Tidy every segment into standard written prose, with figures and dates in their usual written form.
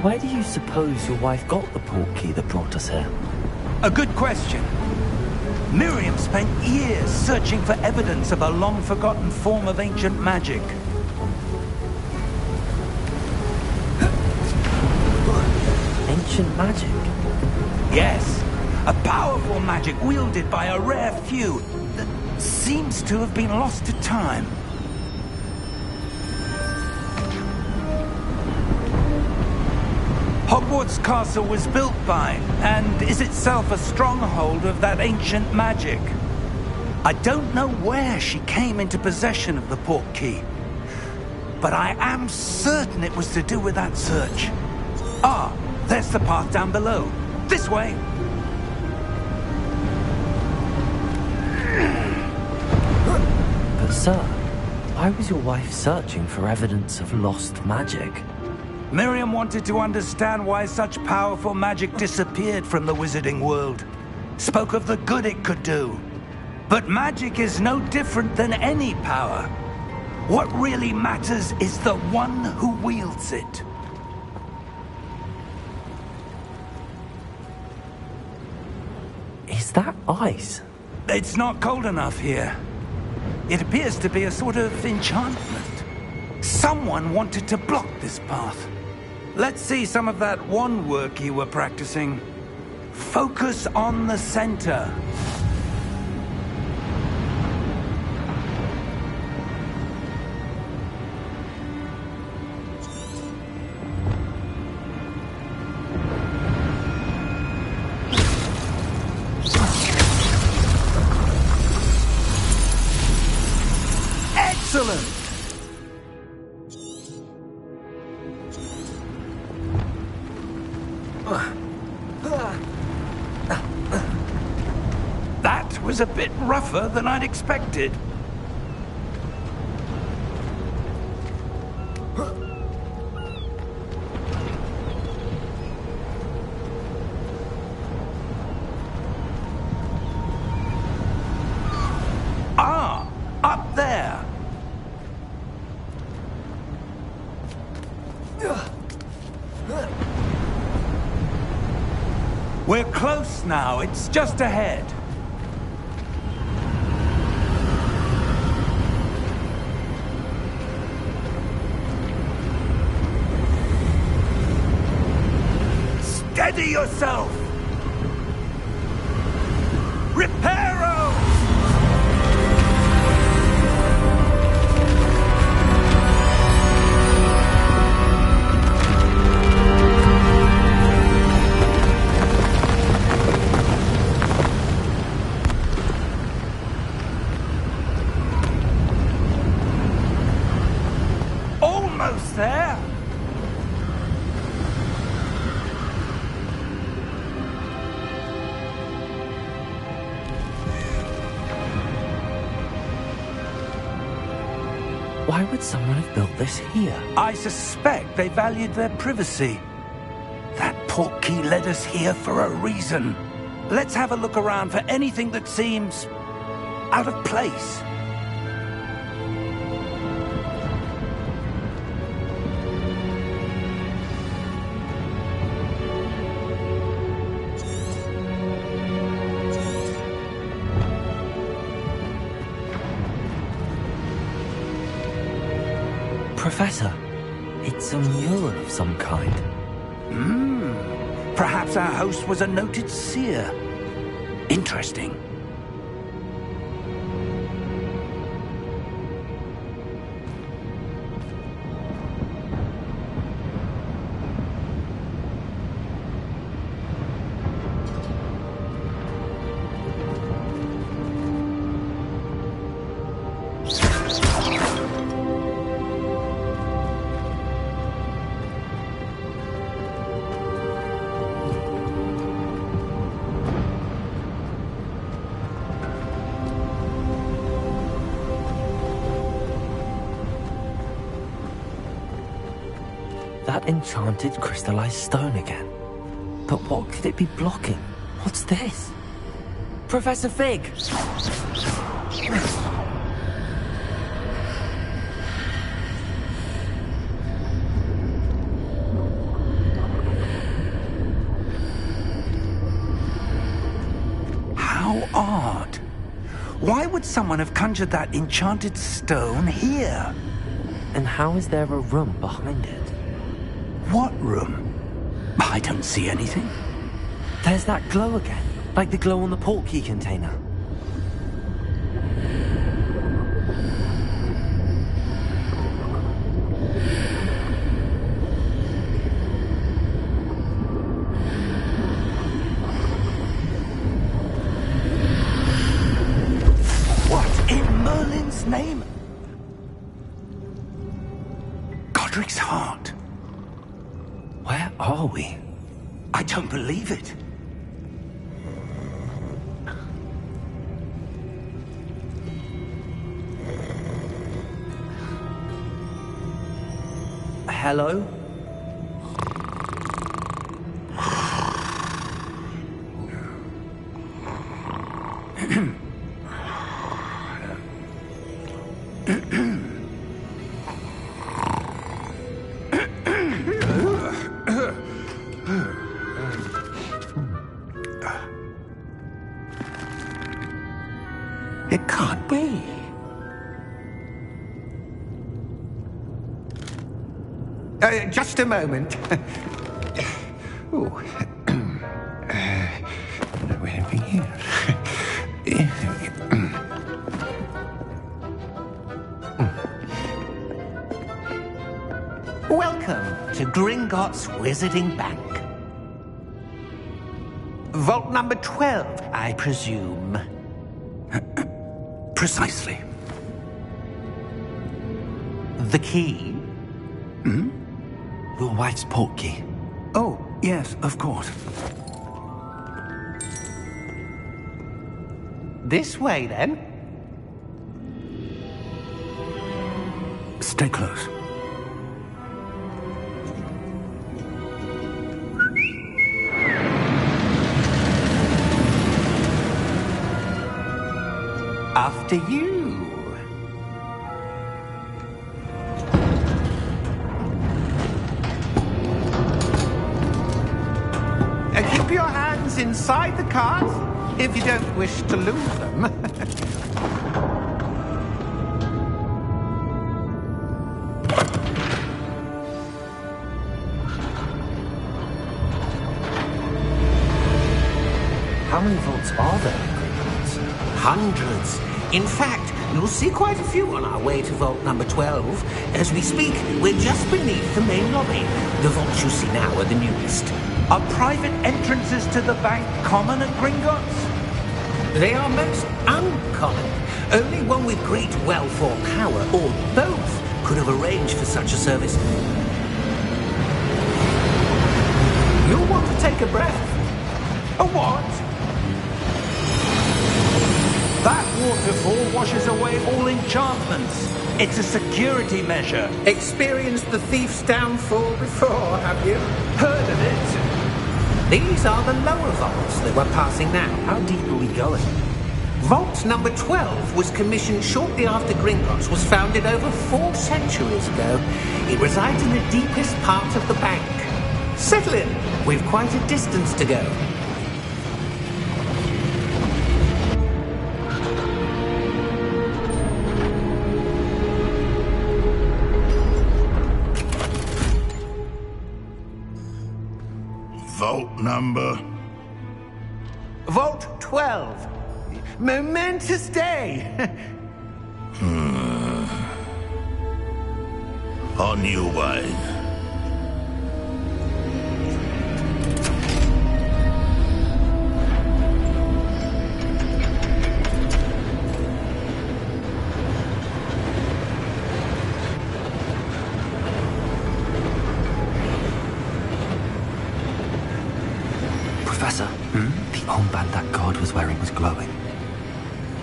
Where do you suppose your wife got the portkey that brought us here? A good question. Miriam spent years searching for evidence of a long-forgotten form of ancient magic. Ancient magic? Yes, a powerful magic wielded by a rare few that seems to have been lost to time. Hogwarts Castle was built by, and is itself a stronghold of that ancient magic. I don't know where she came into possession of the portkey, but I am certain it was to do with that search. Ah, there's the path down below. This way! But sir, why was your wife searching for evidence of lost magic? Miriam wanted to understand why such powerful magic disappeared from the wizarding world. Spoke of the good it could do. But magic is no different than any power. What really matters is the one who wields it. Is that ice? It's not cold enough here. It appears to be a sort of enchantment. Someone wanted to block this path. Let's see some of that wand work you were practicing. Focus on the center. Excellent! That was a bit rougher than I'd expected. Ah, up there. We're close now. It's just ahead. Steady yourself! Reparo! Almost there! Why would someone have built this here? I suspect they valued their privacy. That portkey led us here for a reason. Let's have a look around for anything that seems out of place. Professor, it's a mural of some kind. Perhaps our host was a noted seer. Interesting. That enchanted crystallized stone again. But what could it be blocking? What's this? Professor Fig! odd. Why would someone have conjured that enchanted stone here? And how is there a room behind it? What room? I don't see anything. There's that glow again, like the glow on the portkey container. What in Merlin's name? Godric's heart. Where are we? I don't believe it. Hello? It can't be. Just a moment. Oh. Where have we here? Welcome to Gringotts Wizarding Bank. Vault number 12, I presume. Precisely. The key? Your wife's portkey. Oh, yes, of course. This way, then. Stay close. After you. Keep your hands inside the cart if you don't wish to lose them. How many vaults are there? Hundreds. In fact, you'll see quite a few on our way to vault number 12. As we speak, we're just beneath the main lobby. The vaults you see now are the newest. Are private entrances to the bank common at Gringotts? They are most uncommon. Only one with great wealth or power, or both, could have arranged for such a service. You'll want to take a breath. A what? That waterfall washes away all enchantments. It's a security measure. Experienced the thief's downfall before, have you? Heard of it? These are the lower vaults that we're passing now. How deep are we going? Vault number 12 was commissioned shortly after Gringotts was founded over 4 centuries ago. It resides in the deepest part of the bank. Settle in. We've quite a distance to go. Vault number? Vault 12. Momentous day. On your way. Professor, the armband that guard was wearing was glowing.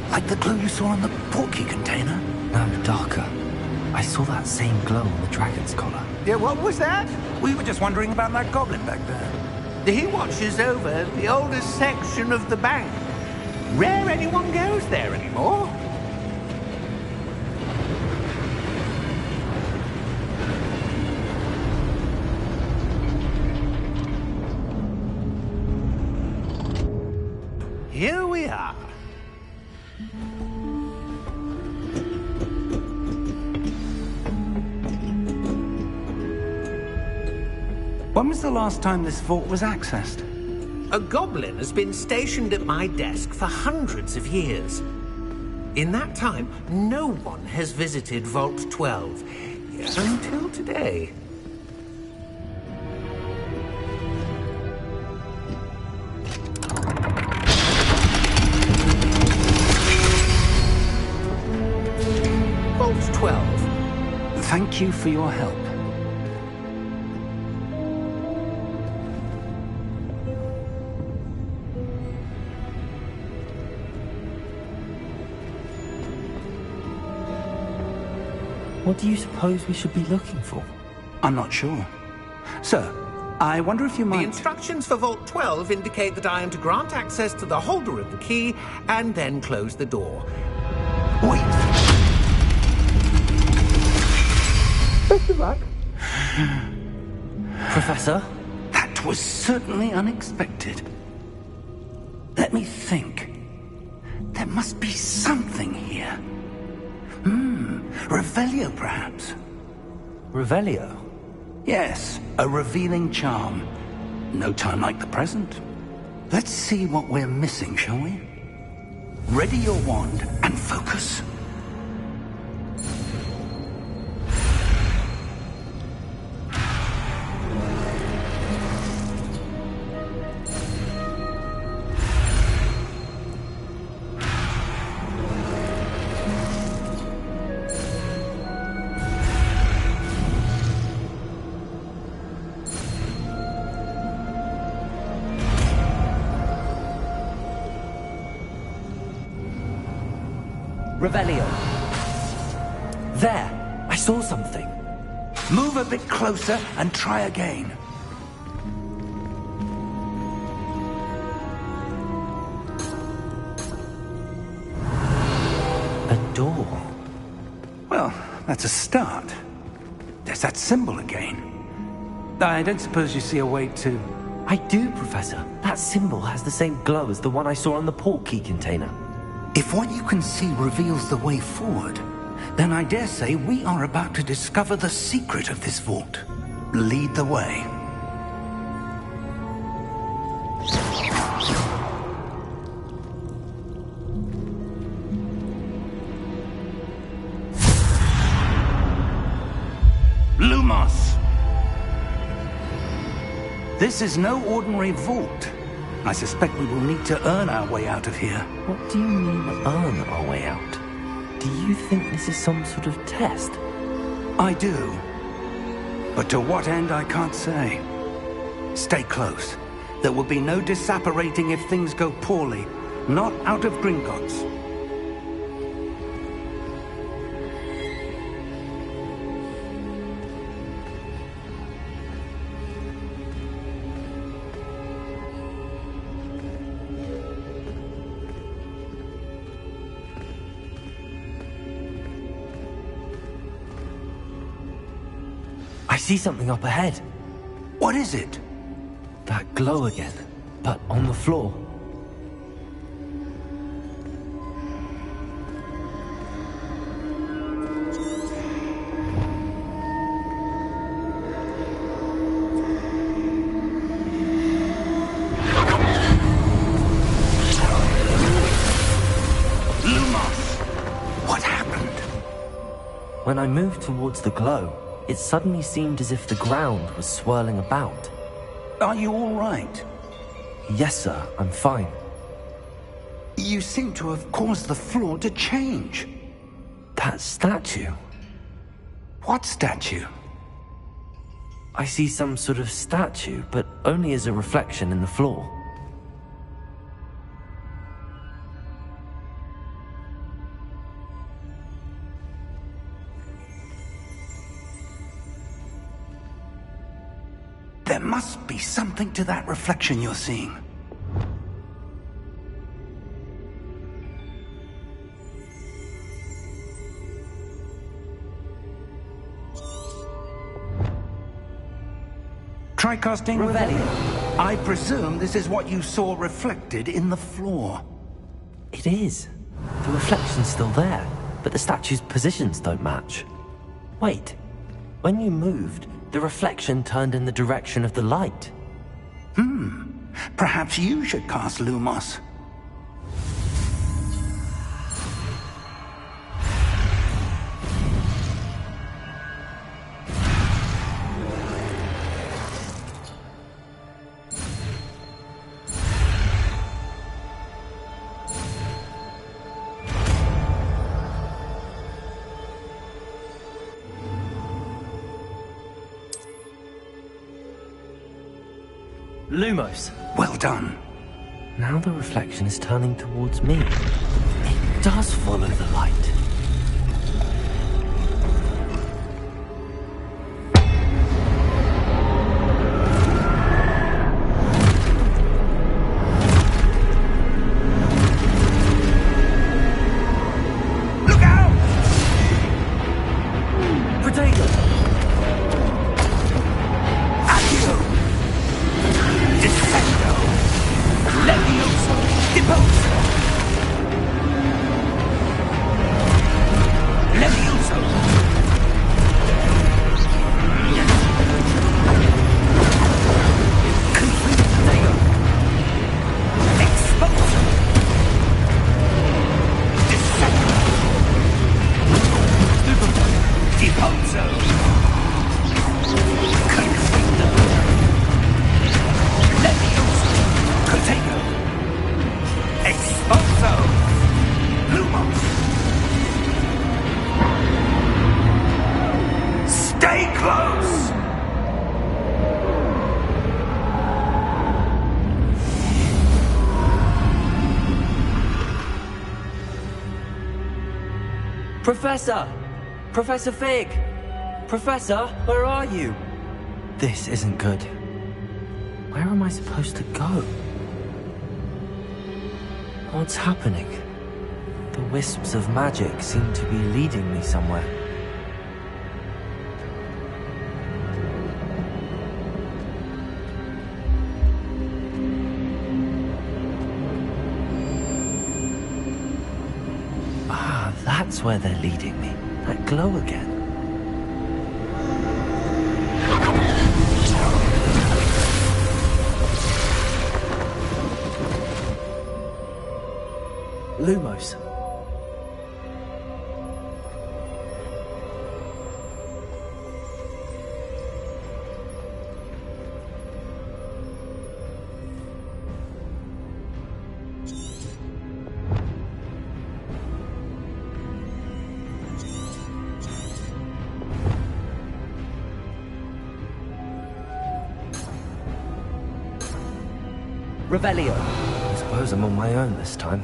Like the glow you saw on the portkey container? No, darker. I saw that same glow on the dragon's collar. Yeah, what was that? We were just wondering about that goblin back there. He watches over the oldest section of the bank. Rare anyone goes there anymore. Here we are. When was the last time this vault was accessed? A goblin has been stationed at my desk for hundreds of years. In that time, no one has visited Vault 12. Until today. Vault 12. Thank you for your help. What do you suppose we should be looking for? I'm not sure. Sir, I wonder if you might... The instructions for Vault 12 indicate that I am to grant access to the holder of the key and then close the door. Wait! Best of luck. Professor? That was certainly unexpected. Let me think. There must be something here. Revelio, perhaps? Revelio? Yes, a revealing charm. No time like the present. Let's see what we're missing, shall we? Ready your wand and focus. Revelio. There! I saw something. Move a bit closer and try again. A door. Well, that's a start. There's that symbol again. I don't suppose you see a way to... I do, Professor. That symbol has the same glow as the one I saw on the port key container. If what you can see reveals the way forward, then I dare say we are about to discover the secret of this vault. Lead the way. Lumos! This is no ordinary vault. I suspect we will need to earn our way out of here. What do you mean, earn our way out? Do you think this is some sort of test? I do. But to what end, I can't say. Stay close. There will be no disapparating if things go poorly. Not out of Gringotts. I see something up ahead. What is it? That glow again, but on the floor. Lumos! What happened? When I moved towards the glow, it suddenly seemed as if the ground was swirling about. Are you all right? Yes, sir, I'm fine. You seem to have caused the floor to change. That statue. What statue? I see some sort of statue, but only as a reflection in the floor. There must be something to that reflection you're seeing. Try casting Revelio. I presume this is what you saw reflected in the floor. It is. The reflection's still there, but the statue's positions don't match. Wait, when you moved, The reflection turned in the direction of the light. Perhaps you should cast Lumos. Lumos. Well done. Now the reflection is turning towards me. It does follow the light. Look out! Potato! Accio! Descendo! Levioso! Deposo! Levioso! Confringo! Exposo! Descendo! Deposo! Confringo! Levioso! Protego! Exposo! Lumos! Stay close! Professor! Professor Fig! Professor, where are you? This isn't good. Where am I supposed to go? What's happening? The wisps of magic seem to be leading me somewhere. Ah, that's where they're leading me. That glow again. Lumos. Revelio. I suppose I'm on my own this time.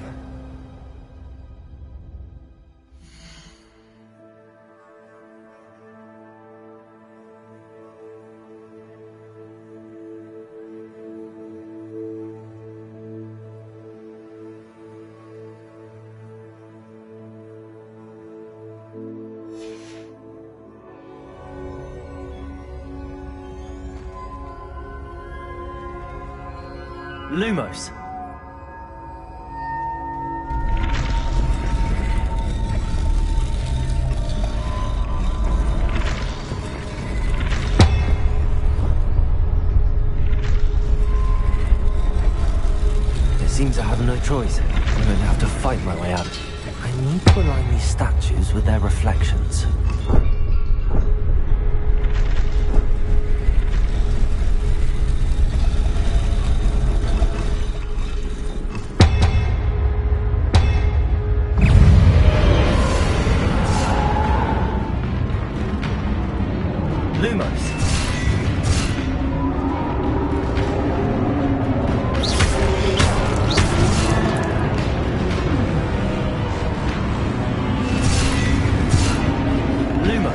Lumos. It seems I have no choice. I'm going to have to fight my way out. I need to align these statues with their reflections. Lumos. Lumos.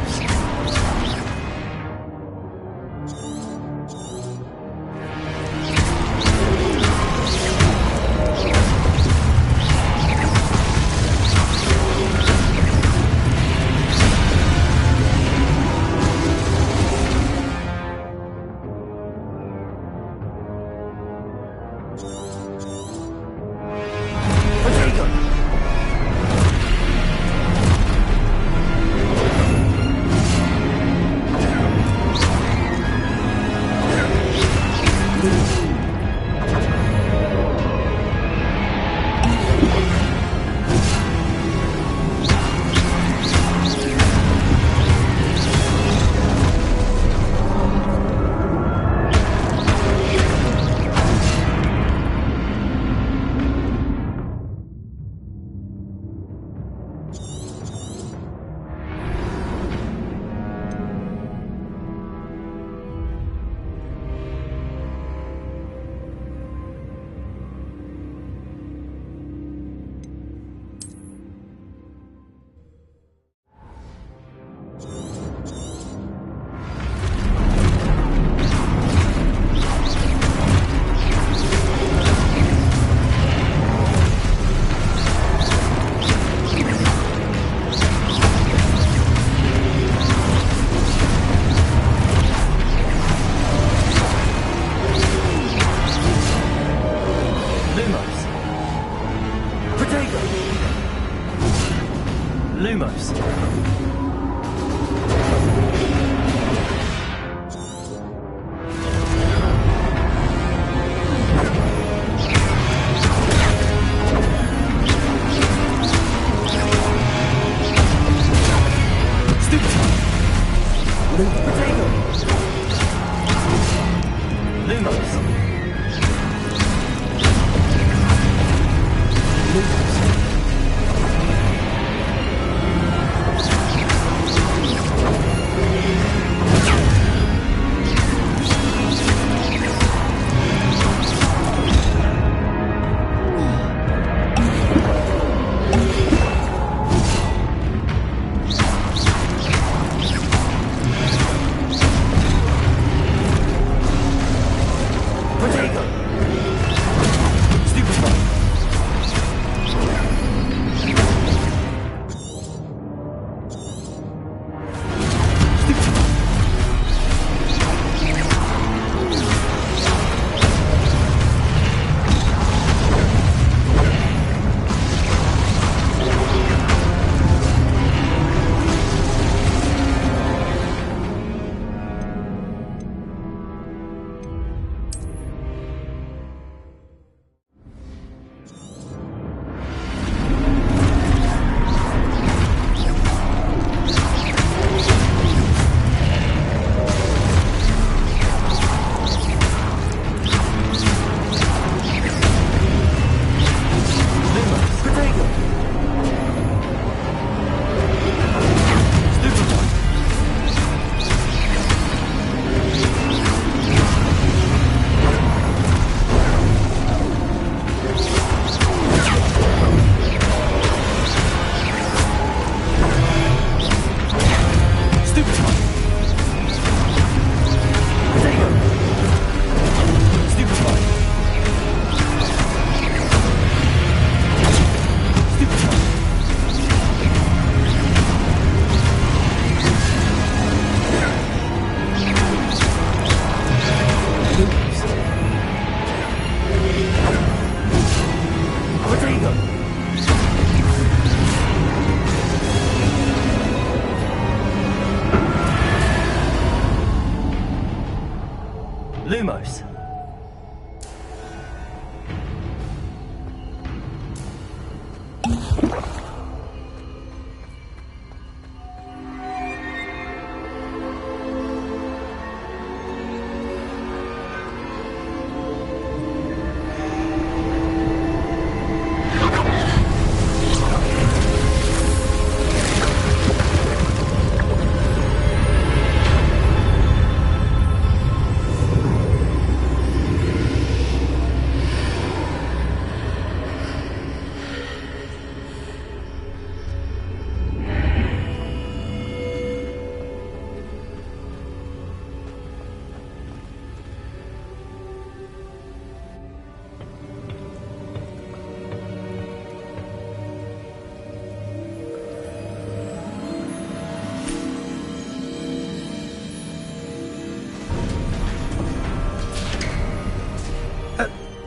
Lumos. Lumos.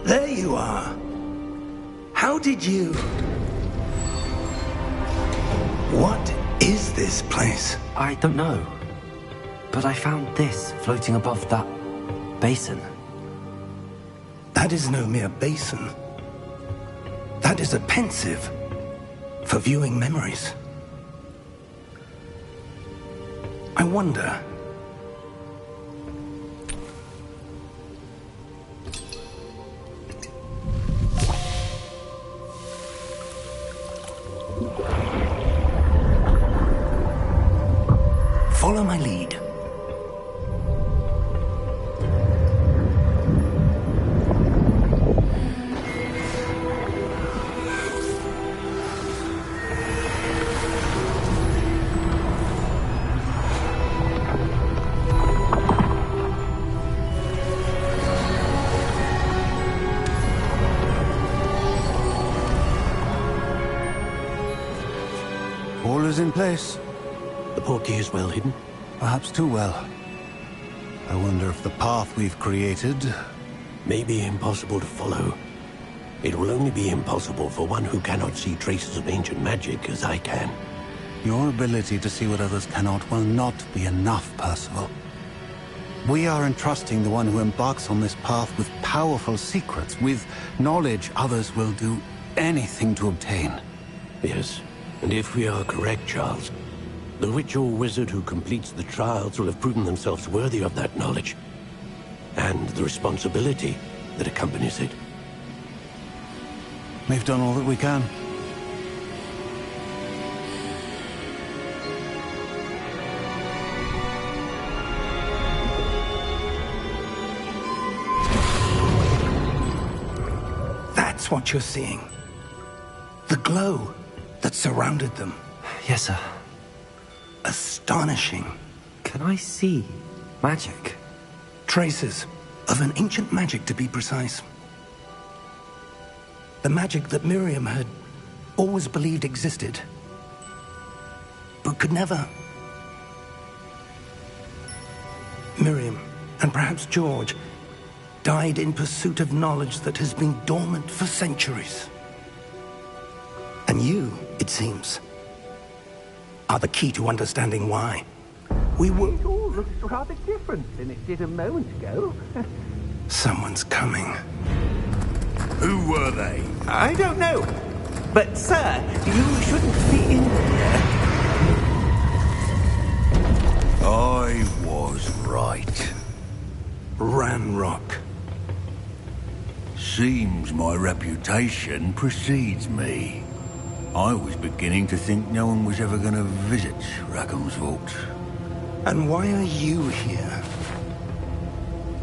There you are. How did you... What is this place? I don't know. But I found this floating above that basin. That is no mere basin. That is a pensive for viewing memories. I wonder... Follow my lead. All is in place. The portkey is well hidden. Perhaps too well. I wonder if the path we've created... May be impossible to follow. It will only be impossible for one who cannot see traces of ancient magic as I can. Your ability to see what others cannot will not be enough, Percival. We are entrusting the one who embarks on this path with powerful secrets, with knowledge others will do anything to obtain. Yes, and if we are correct, Charles, the witch or wizard who completes the trials will have proven themselves worthy of that knowledge. and the responsibility that accompanies it. We've done all that we can. That's what you're seeing. The glow that surrounded them. Yes, sir. Astonishing. Can I see magic? Traces of an ancient magic, to be precise. The magic that Miriam had always believed existed, but could never. Miriam, and perhaps George, died in pursuit of knowledge that has been dormant for centuries. And you, it seems, are the key to understanding why. It all looks rather different than it did a moment ago. Someone's coming. Who were they? I don't know. But, sir, you shouldn't be in here. I was right. Ranrock. Seems my reputation precedes me. I was beginning to think no one was ever going to visit Rackham's vault. And why are you here?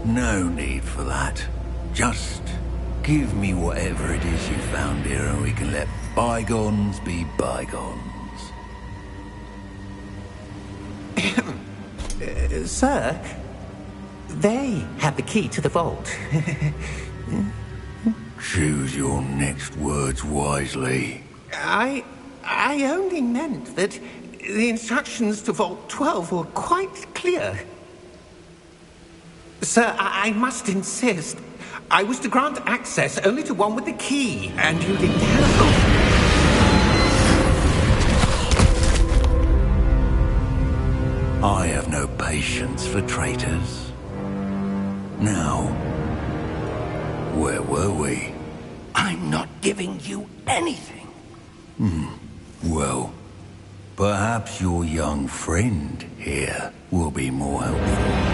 No need for that. Just give me whatever it is you found here and we can let bygones be bygones. Sir, they have the key to the vault. Choose your next words wisely. I only meant that the instructions to Vault 12 were quite clear. Sir, I must insist. I was to grant access only to one with the key, and you didn't have... I have no patience for traitors. Now, where were we? I'm not giving you anything. Well, perhaps your young friend here will be more helpful.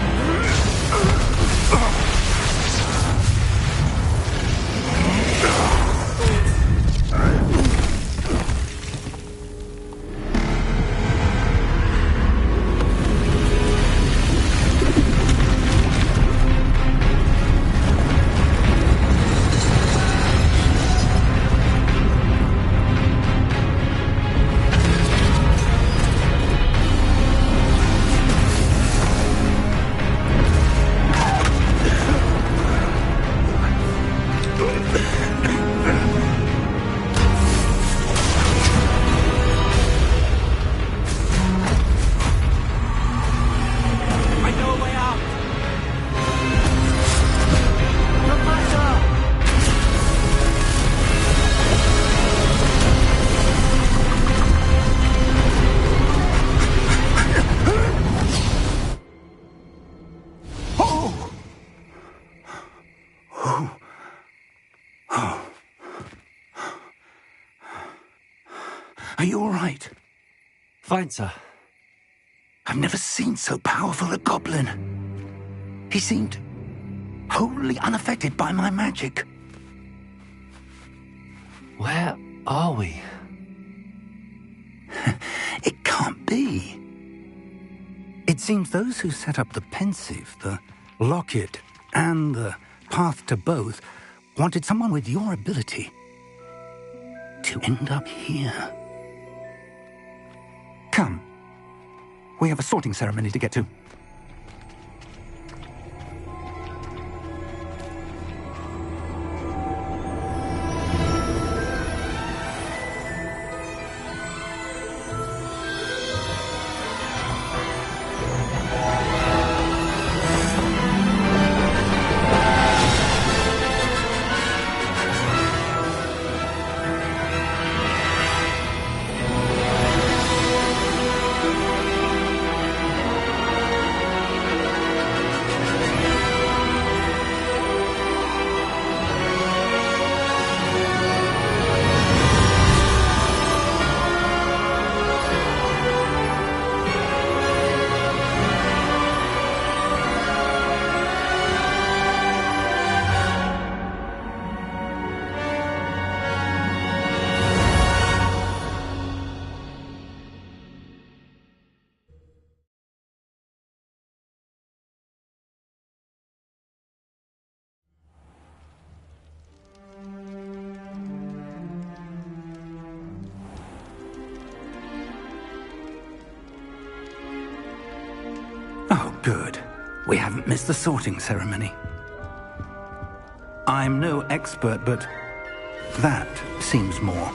Are you all right? Fine, sir. I've never seen so powerful a goblin. He seemed wholly unaffected by my magic. Where are we? It can't be. It seems those who set up the pensive, the locket, and the path to both wanted someone with your ability to end up here. Come. We have a sorting ceremony to get to. Good. We haven't missed the sorting ceremony. I'm no expert, but that seems more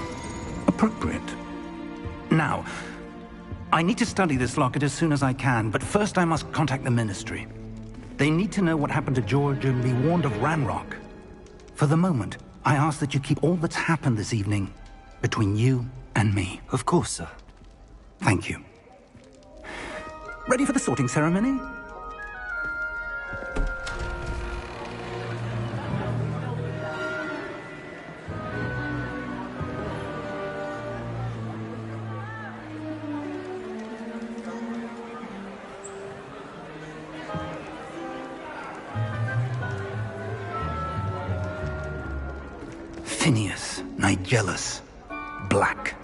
appropriate. Now, I need to study this locket as soon as I can, but first I must contact the Ministry. They need to know what happened to George and be warned of Ranrock. For the moment, I ask that you keep all that's happened this evening between you and me. Of course, sir. Thank you. Ready for the sorting ceremony? Phineas, Nigellus, Black.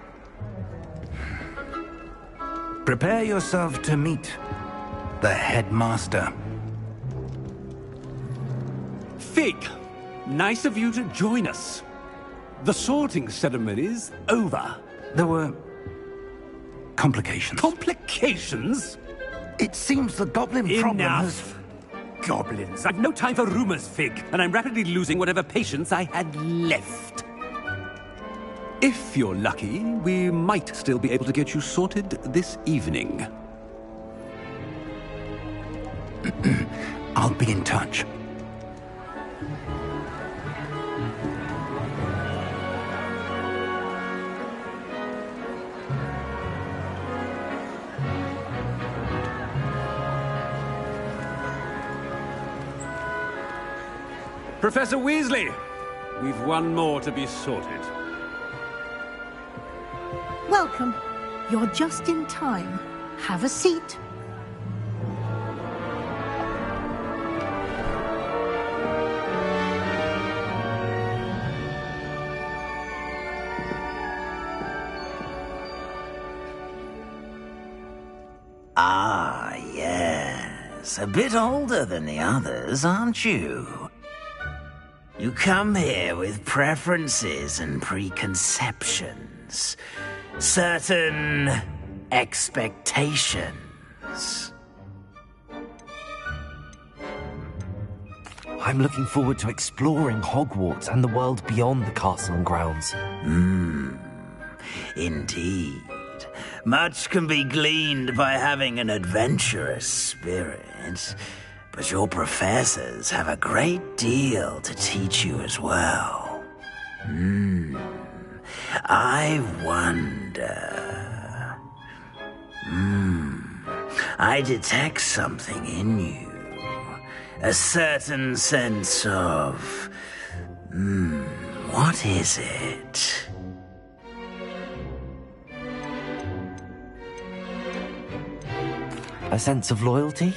Prepare yourself to meet the headmaster. Fig, nice of you to join us. The sorting ceremony's over. There were complications. Complications? It seems the goblin problem has... Enough. Goblins. I've no time for rumors, Fig, and I'm rapidly losing whatever patience I had left. If you're lucky, we might still be able to get you sorted this evening. I'll be in touch. Professor Weasley, we've one more to be sorted. Welcome. You're just in time. Have a seat. Ah, yes. A bit older than the others, aren't you? You come here with preferences and preconceptions. Certain expectations. I'm looking forward to exploring Hogwarts and the world beyond the castle and grounds. Indeed. Much can be gleaned by having an adventurous spirit, but your professors have a great deal to teach you as well. I wonder... I detect something in you. A certain sense of... what is it? A sense of loyalty?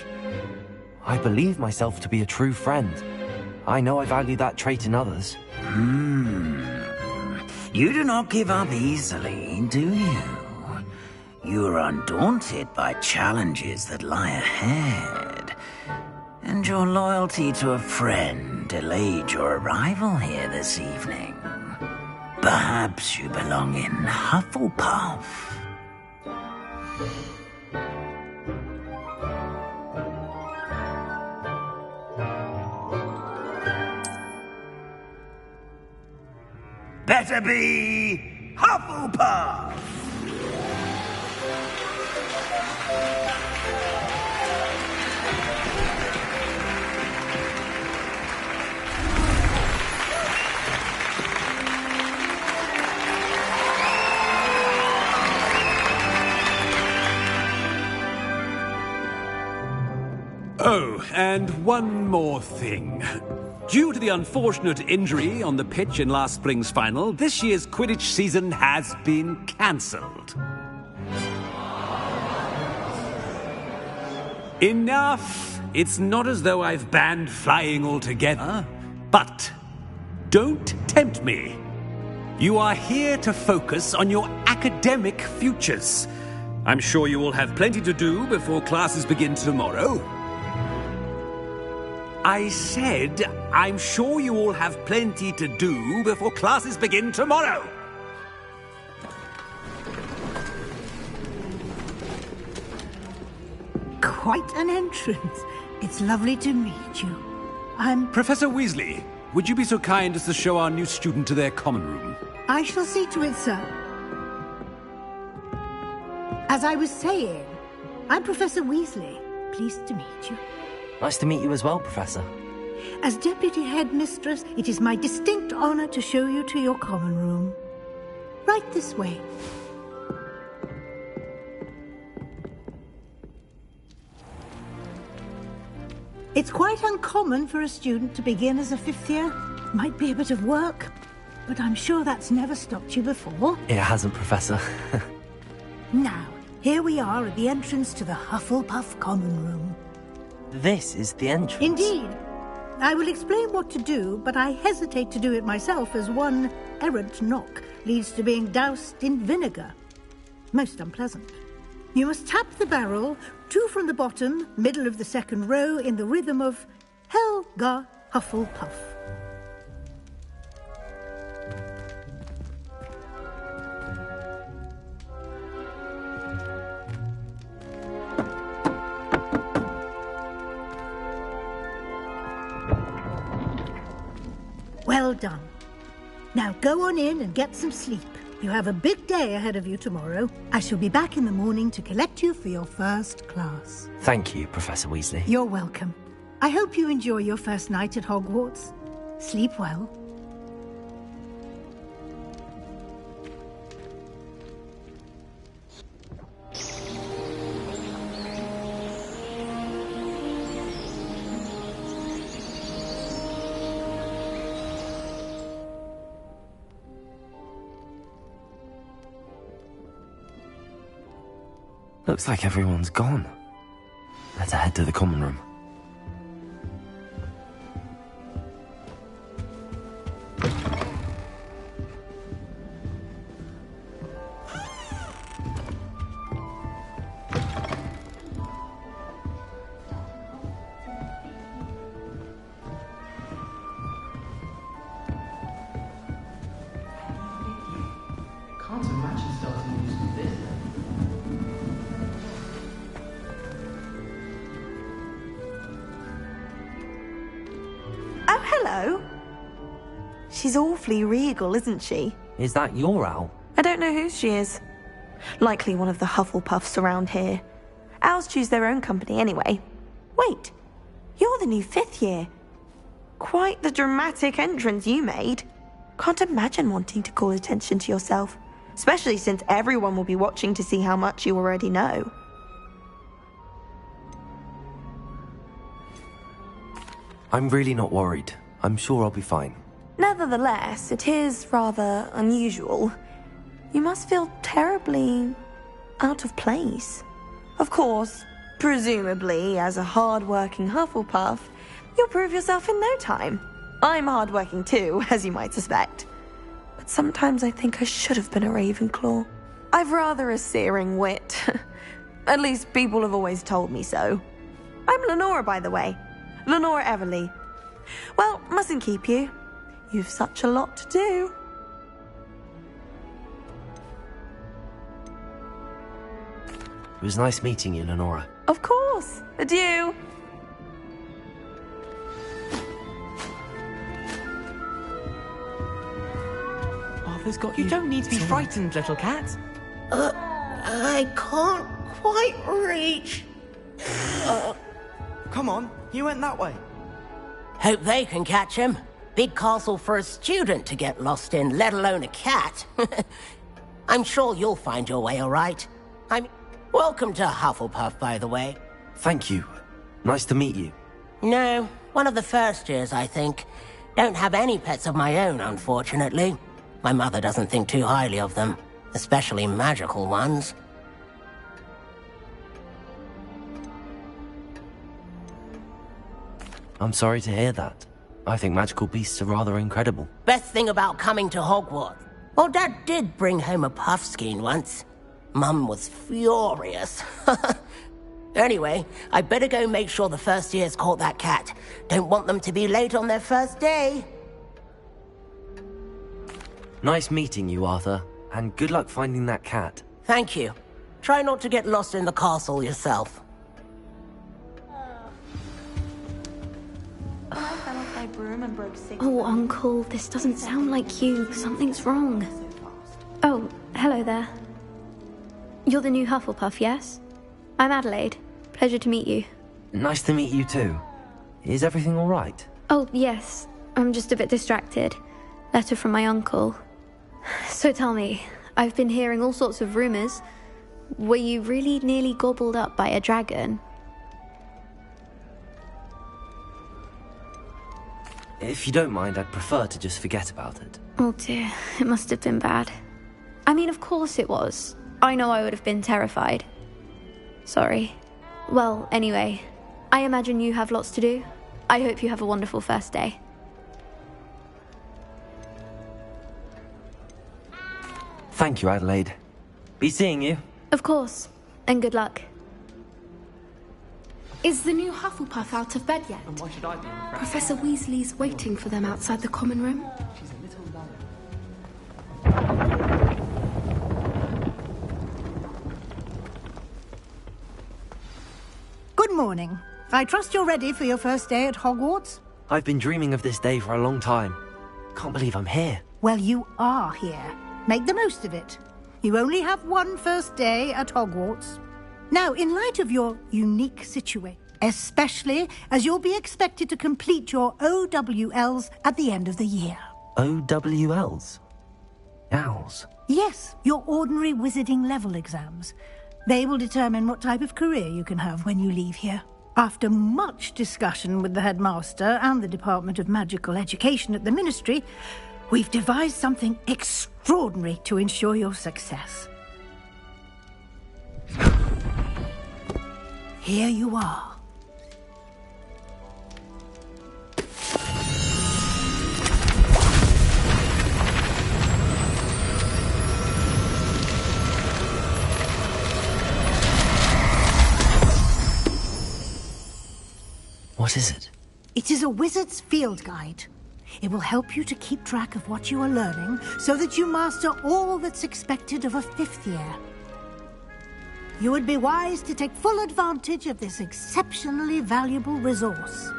I believe myself to be a true friend. I know I value that trait in others. You do not give up easily, do you? You are undaunted by challenges that lie ahead. And your loyalty to a friend delayed your arrival here this evening. Perhaps you belong in Hufflepuff. Better be Hufflepuff! Oh, and one more thing. Due to the unfortunate injury on the pitch in last spring's final, this year's Quidditch season has been cancelled. Enough! It's not as though I've banned flying altogether, but don't tempt me. You are here to focus on your academic futures. I'm sure you will have plenty to do before classes begin tomorrow. I said, I'm sure you all have plenty to do before classes begin tomorrow. quite an entrance. It's lovely to meet you. I'm... Professor Weasley, would you be so kind as to show our new student to their common room? I shall see to it, sir. As I was saying, I'm Professor Weasley. Pleased to meet you. Nice to meet you as well, Professor. As Deputy Headmistress, it is my distinct honor to show you to your common room. Right this way. It's quite uncommon for a student to begin as a fifth year. Might be a bit of work, but I'm sure that's never stopped you before. It hasn't, Professor. Now, here we are at the entrance to the Hufflepuff Common Room. This is the entrance. Indeed. I will explain what to do, but I hesitate to do it myself as one errant knock leads to being doused in vinegar. Most unpleasant. You must tap the barrel, 2 from the bottom, middle of the second row, in the rhythm of Helga Hufflepuff. Well done. Now go on in and get some sleep. You have a big day ahead of you tomorrow. I shall be back in the morning to collect you for your first class. Thank you, Professor Weasley. You're welcome. I hope you enjoy your first night at Hogwarts. Sleep well. Looks like everyone's gone. Let's head to the common room. Can't imagine starting using this. Oh, hello. She's awfully regal, isn't she? Is that your owl? I don't know who she is. Likely one of the Hufflepuffs around here. Owls choose their own company anyway. Wait, you're the new 5th year. Quite the dramatic entrance you made. Can't imagine wanting to call attention to yourself, especially since everyone will be watching to see how much you already know. I'm really not worried. I'm sure I'll be fine. Nevertheless, it is rather unusual. You must feel terribly out of place. Of course, presumably, as a hard-working Hufflepuff, you'll prove yourself in no time. I'm hard-working too, as you might suspect. But sometimes I think I should have been a Ravenclaw. I've rather a searing wit. At least people have always told me so. I'm Lenora, by the way. Lenora Everly. Well, mustn't keep you. You've such a lot to do. It was nice meeting you, Lenora. Of course. Adieu. Arthur's got you. You don't need to be frightened, little cat. I can't quite reach. Come on, you went that way. Hope they can catch him. Big castle for a student to get lost in, let alone a cat. I'm sure you'll find your way all right. Welcome to Hufflepuff, by the way. Thank you. Nice to meet you. No, one of the first years, I think. Don't have any pets of my own, unfortunately. My mother doesn't think too highly of them, especially magical ones. I'm sorry to hear that. I think magical beasts are rather incredible. Best thing about coming to Hogwarts. Well, Dad did bring home a puffskein once. Mum was furious. Anyway, I better go make sure the first years caught that cat. Don't want them to be late on their first day. Nice meeting you, Arthur. And good luck finding that cat. Thank you. Try not to get lost in the castle yourself. my broom and broke 6. Oh, Uncle, this doesn't sound like you. Something's wrong. Oh, hello there. You're the new Hufflepuff, yes? I'm Adelaide. Pleasure to meet you. Nice to meet you too. Is everything all right? Oh, yes. I'm just a bit distracted. Letter from my uncle. So tell me, I've been hearing all sorts of rumors. Were you really nearly gobbled up by a dragon? If you don't mind, I'd prefer to just forget about it. Oh dear, it must have been bad. I mean, of course it was. I know I would have been terrified. Sorry. Well, anyway, I imagine you have lots to do. I hope you have a wonderful first day. Thank you, Adelaide. Be seeing you. Of course, and good luck. Is the new Hufflepuff out of bed yet? And why should I be impressed? Professor Weasley's waiting for them outside the common room. She's a little liar. Good morning. I trust you're ready for your first day at Hogwarts? I've been dreaming of this day for a long time. Can't believe I'm here. Well, you are here. Make the most of it. You only have one first day at Hogwarts. Now, in light of your unique situation, especially as you'll be expected to complete your OWLs at the end of the year. OWLs? Owls? Yes, your ordinary wizarding level exams. They will determine what type of career you can have when you leave here. After much discussion with the headmaster and the Department of Magical Education at the Ministry, we've devised something extraordinary to ensure your success. Here you are. What is it? It is a wizard's field guide. It will help you to keep track of what you are learning so that you master all that's expected of a 5th year. You would be wise to take full advantage of this exceptionally valuable resource.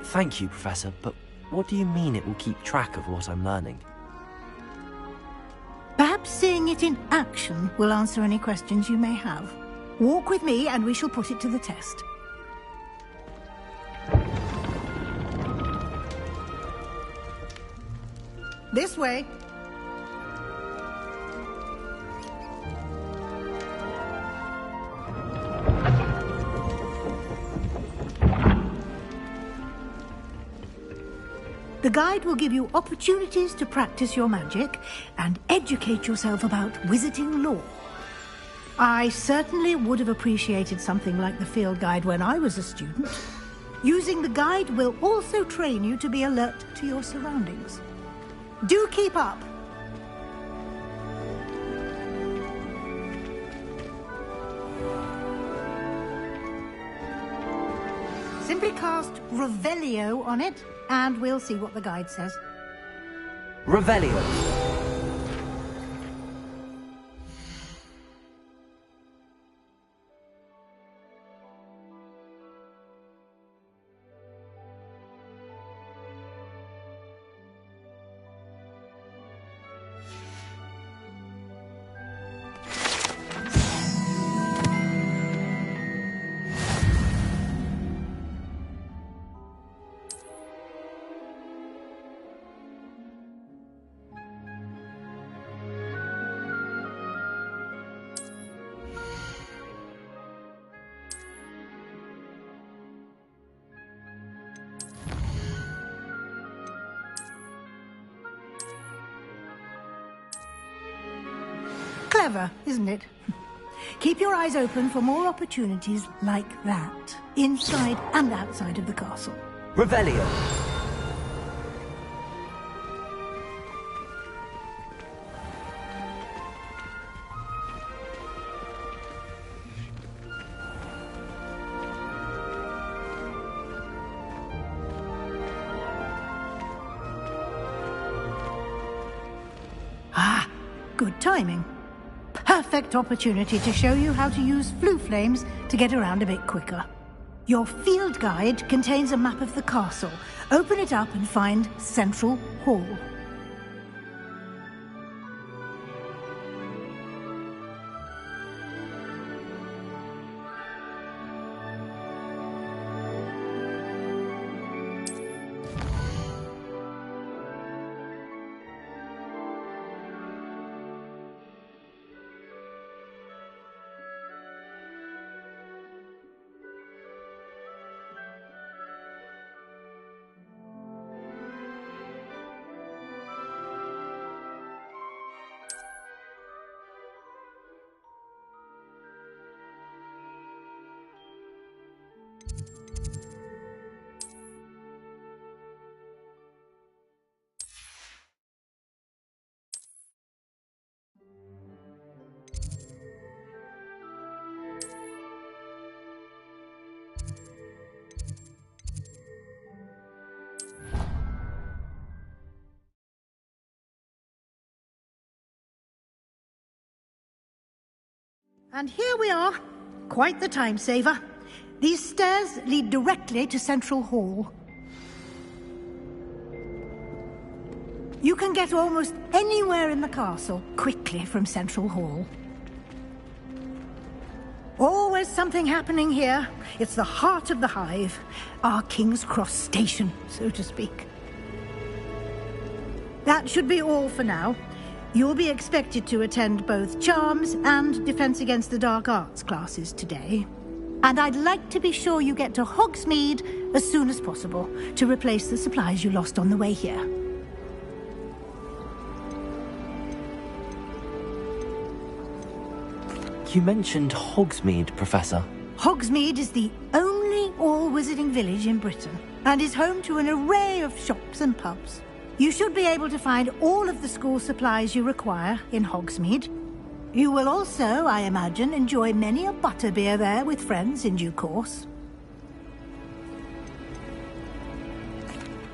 Thank you, Professor, but what do you mean it will keep track of what I'm learning? Perhaps seeing it in action will answer any questions you may have. Walk with me and we shall put it to the test. This way. The guide will give you opportunities to practice your magic and educate yourself about wizarding lore. I certainly would have appreciated something like the field guide when I was a student. Using the guide will also train you to be alert to your surroundings. Do keep up! Simply cast Revelio on it, and we'll see what the guide says. Revelio. Clever, isn't it? Keep your eyes open for more opportunities like that, inside and outside of the castle. Revelio. Ah, good timing. Perfect. perfect opportunity to show you how to use flue flames to get around a bit quicker. Your field guide contains a map of the castle. Open it up and find Central Hall. And here we are. Quite the time saver. These stairs lead directly to Central Hall. You can get almost anywhere in the castle quickly from Central Hall. Always something happening here. It's the heart of the hive. Our King's Cross station, so to speak. That should be all for now. You'll be expected to attend both Charms and Defense Against the Dark Arts classes today. And I'd like to be sure you get to Hogsmeade as soon as possible to replace the supplies you lost on the way here. You mentioned Hogsmeade, Professor. Hogsmeade is the only all-wizarding village in Britain and is home to an array of shops and pubs. You should be able to find all of the school supplies you require in Hogsmeade. You will also, I imagine, enjoy many a butterbeer there with friends in due course.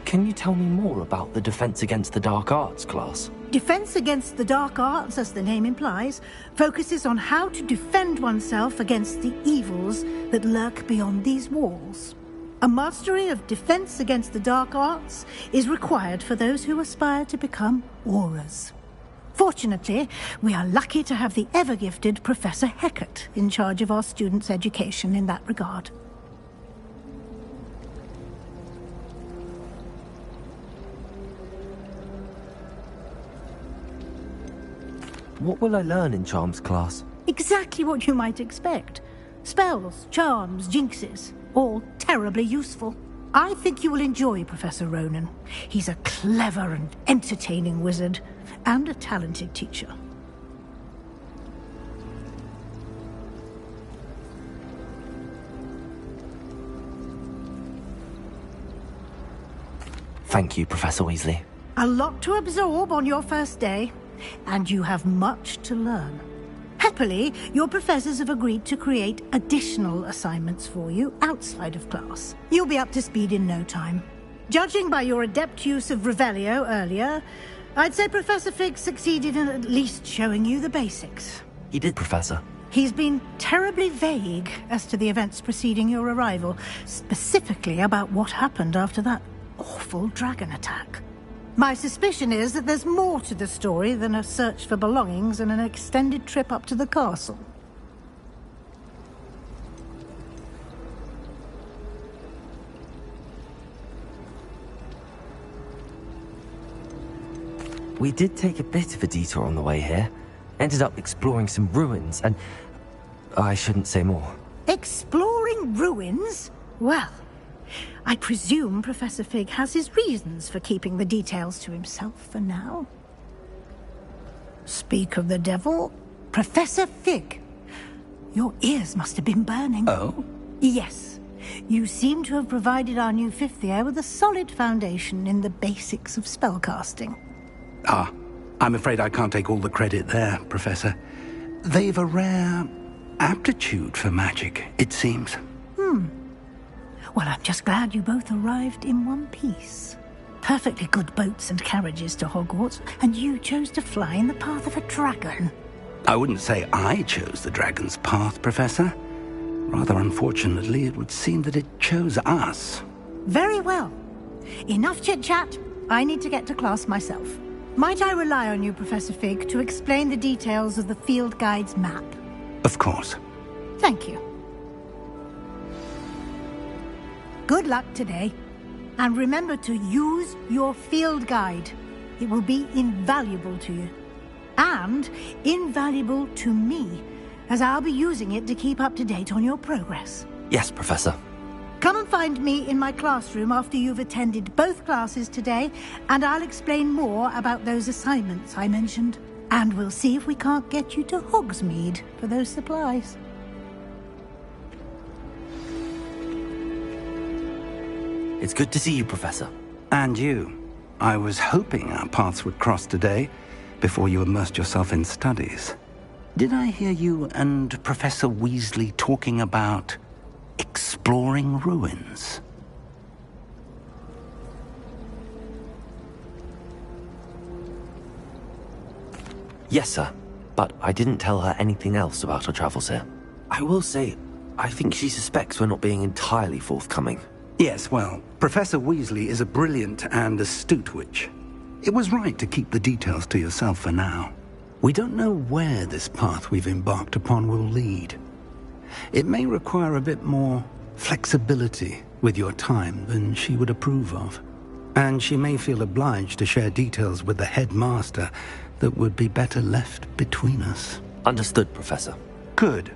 Can you tell me more about the Defense Against the Dark Arts class? Defense Against the Dark Arts, as the name implies, focuses on how to defend oneself against the evils that lurk beyond these walls. A mastery of Defense Against the Dark Arts is required for those who aspire to become Aurors. Fortunately, we are lucky to have the ever-gifted Professor Hecat in charge of our students' education in that regard. What will I learn in Charms class? Exactly what you might expect. Spells, charms, jinxes, all terribly useful. I think you will enjoy Professor Ronan. He's a clever and entertaining wizard, and a talented teacher. Thank you, Professor Weasley. A lot to absorb on your first day, and you have much to learn. Happily, your professors have agreed to create additional assignments for you outside of class. You'll be up to speed in no time. Judging by your adept use of Revelio earlier, I'd say Professor Fig succeeded in at least showing you the basics. He did, Professor. He's been terribly vague as to the events preceding your arrival, specifically about what happened after that awful dragon attack. My suspicion is that there's more to the story than a search for belongings and an extended trip up to the castle. We did take a bit of a detour on the way here. Ended up exploring some ruins and... I shouldn't say more. Exploring ruins? Well, I presume Professor Fig has his reasons for keeping the details to himself for now. Speak of the devil, Professor Fig. Your ears must have been burning. Oh? Yes. You seem to have provided our new fifth year with a solid foundation in the basics of spellcasting. Ah, I'm afraid I can't take all the credit there, Professor. They've a rare aptitude for magic, it seems. Well, I'm just glad you both arrived in one piece. Perfectly good boats and carriages to Hogwarts, and you chose to fly in the path of a dragon. I wouldn't say I chose the dragon's path, Professor. Rather unfortunately, it would seem that it chose us. Very well. Enough chit-chat. I need to get to class myself. Might I rely on you, Professor Fig, to explain the details of the field guide's map? Of course. Thank you. Good luck today. And remember to use your field guide. It will be invaluable to you. And invaluable to me, as I'll be using it to keep up to date on your progress. Yes, Professor. Come and find me in my classroom after you've attended both classes today, and I'll explain more about those assignments I mentioned. And we'll see if we can't get you to Hogsmeade for those supplies. It's good to see you, Professor. And you. I was hoping our paths would cross today, before you immersed yourself in studies. Did I hear you and Professor Weasley talking about exploring ruins? Yes, sir. But I didn't tell her anything else about our travels here. I will say, I think she suspects we're not being entirely forthcoming. Yes, well, Professor Weasley is a brilliant and astute witch. It was right to keep the details to yourself for now. We don't know where this path we've embarked upon will lead. It may require a bit more flexibility with your time than she would approve of. And she may feel obliged to share details with the headmaster that would be better left between us. Understood, Professor. Good.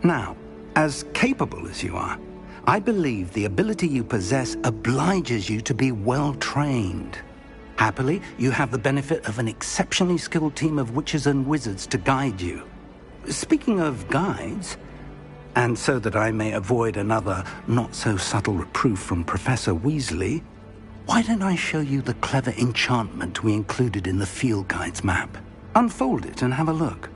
Now, as capable as you are, I believe the ability you possess obliges you to be well-trained. Happily, you have the benefit of an exceptionally skilled team of witches and wizards to guide you. Speaking of guides, and so that I may avoid another not-so-subtle reproof from Professor Weasley, why don't I show you the clever enchantment we included in the field guide's map? Unfold it and have a look.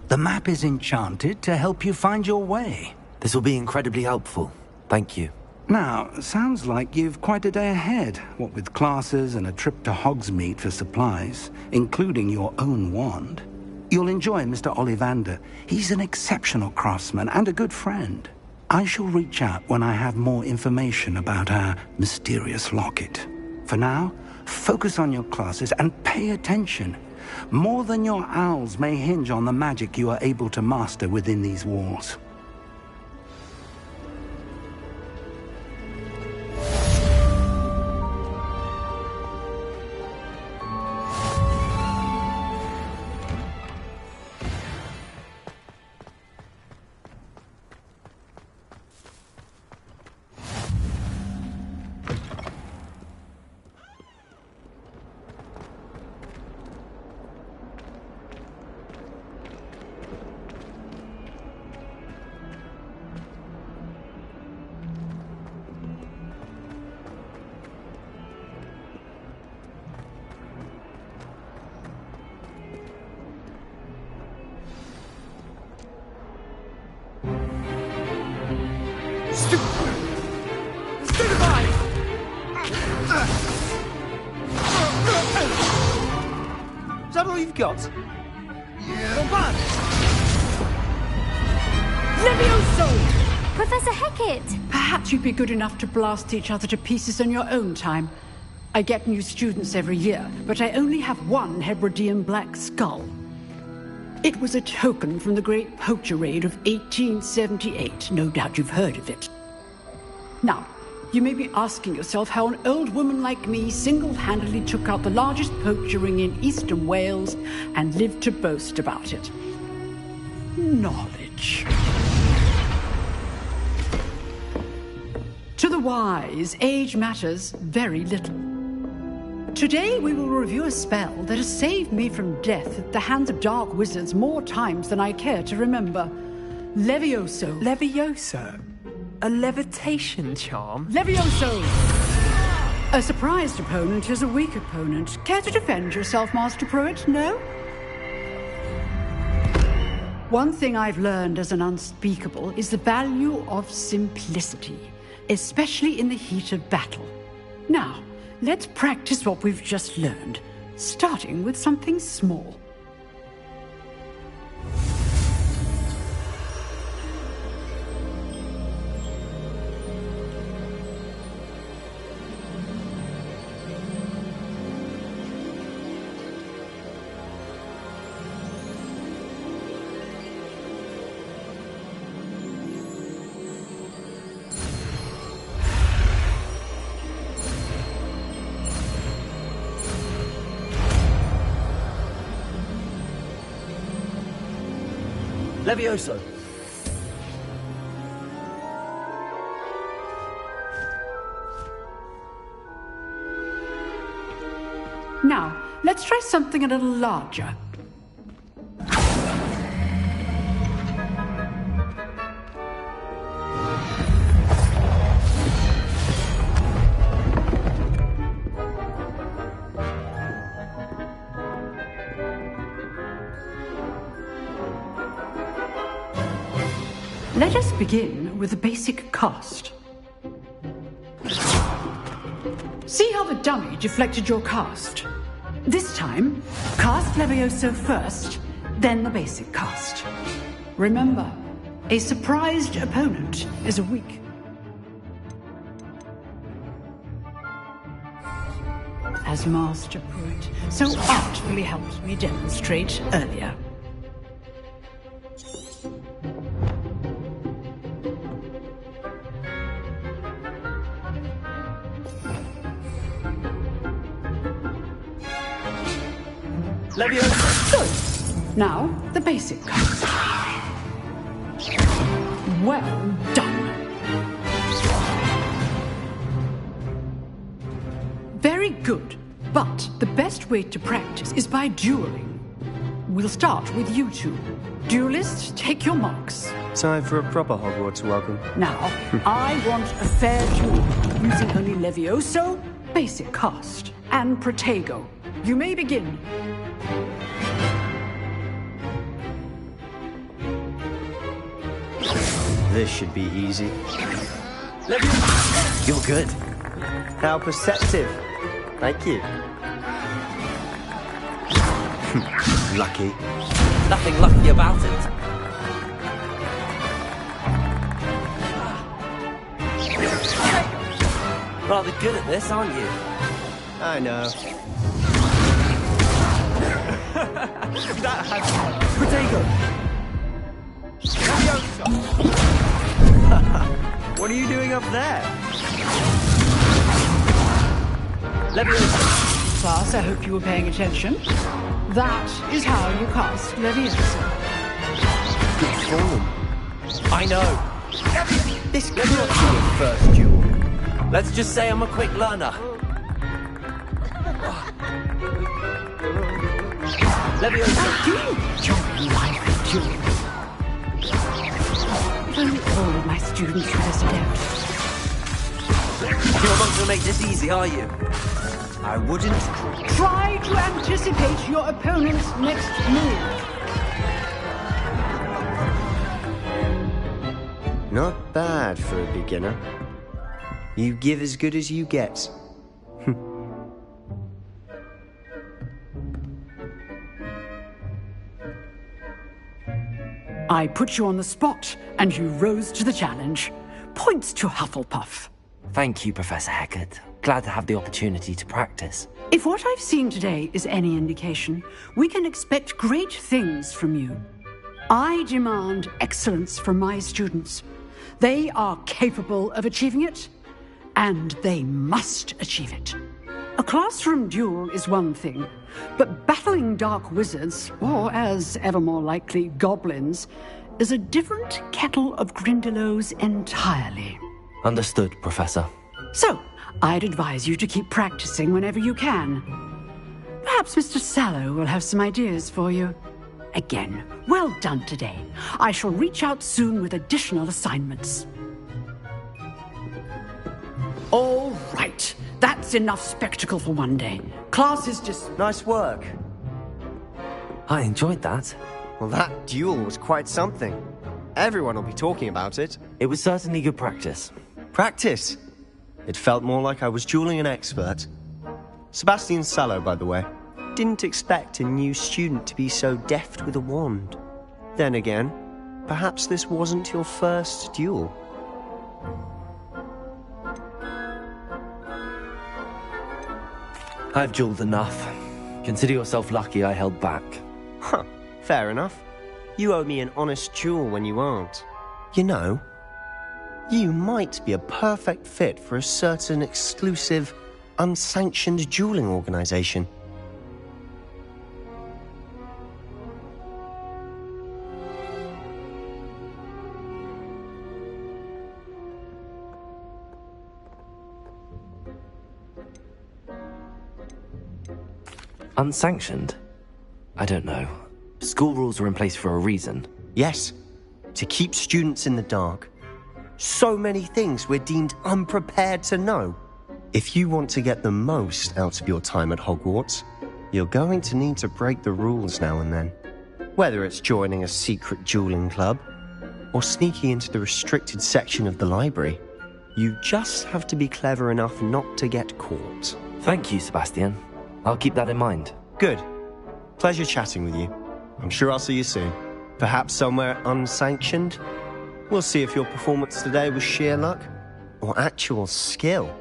The map is enchanted to help you find your way. This will be incredibly helpful. Thank you. Now, sounds like you've quite a day ahead, what with classes and a trip to Hogsmeade for supplies, including your own wand. You'll enjoy Mr. Ollivander. He's an exceptional craftsman and a good friend. I shall reach out when I have more information about our mysterious locket. For now, focus on your classes and pay attention. More than your owls may hinge on the magic you are able to master within these walls. Is that all you've got? Yeah. Levioso! Professor Hecat! Perhaps you'd be good enough to blast each other to pieces in your own time. I get new students every year, but I only have one Hebridean black skull. It was a token from the Great Poacher Raid of 1878. No doubt you've heard of it. Now, you may be asking yourself how an old woman like me single-handedly took out the largest poacher ring in eastern Wales and lived to boast about it. Knowledge. To the wise, age matters very little. Today we will review a spell that has saved me from death at the hands of dark wizards more times than I care to remember. Levioso. Levioso? A levitation charm? Levioso! A surprised opponent is a weak opponent. Care to defend yourself, Master Pruitt? No? One thing I've learned as an unspeakable is the value of simplicity, especially in the heat of battle. Now, let's practice what we've just learned, starting with something small. Levioso! Now, let's try something a little larger. Let us begin with the basic cast. See how the dummy deflected your cast? This time, cast Levioso first, then the basic cast. Remember, a surprised opponent is a weak. As Master Pruitt so artfully helped me demonstrate earlier. Levioso! Good. Now, the basic cast. Well done. Very good. But the best way to practice is by dueling. We'll start with you two. Duelists, take your marks. Time for a proper Hogwarts welcome. Now, I want a fair duel, using only Levioso, basic cast, and Protego. You may begin. This should be easy. Levioso! You're good. How perceptive. Thank you. Lucky. Nothing lucky about it. Rather good at this, aren't you? I know. That has Protego! What are you doing up there? Levioso! Class, I hope you were paying attention. That is how you cast Levioso. Good form. I know. This could not be your first duel. Let's just say I'm a quick learner. Levioso! I do enjoy lively duels. If only all of my students were this adept. You're not going to make this easy, are you? I wouldn't. Try to anticipate your opponent's next move. Not bad for a beginner. You give as good as you get. I put you on the spot, and you rose to the challenge. Points to Hufflepuff. Thank you, Professor Hecat. Glad to have the opportunity to practice. If what I've seen today is any indication, we can expect great things from you. I demand excellence from my students. They are capable of achieving it, and they must achieve it. A classroom duel is one thing, but battling dark wizards, or as ever more likely, goblins, is a different kettle of Grindylows entirely. Understood, Professor. So, I'd advise you to keep practicing whenever you can. Perhaps Mr. Sallow will have some ideas for you. Again, well done today. I shall reach out soon with additional assignments. All right. That's enough spectacle for one day. Class is just... Nice work. I enjoyed that. Well, that duel was quite something. Everyone will be talking about it. It was certainly good practice. Practice? It felt more like I was dueling an expert. Sebastian Sallow, by the way. Didn't expect a new student to be so deft with a wand. Then again, perhaps this wasn't your first duel. I've dueled enough. Consider yourself lucky I held back. Huh, fair enough. You owe me an honest duel when you aren't. You know, you might be a perfect fit for a certain exclusive, unsanctioned dueling organization. Unsanctioned? I don't know. School rules are in place for a reason. Yes, to keep students in the dark. So many things we're deemed unprepared to know. If you want to get the most out of your time at Hogwarts, you're going to need to break the rules now and then. Whether it's joining a secret dueling club, or sneaking into the restricted section of the library, you just have to be clever enough not to get caught. Thank you, Sebastian. I'll keep that in mind. Good. Pleasure chatting with you. I'm sure I'll see you soon. Perhaps somewhere unsanctioned? We'll see if your performance today was sheer luck or actual skill.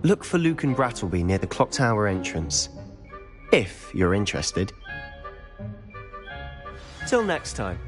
Look for Luke and Brattleby near the clock tower entrance. If you're interested. Till next time.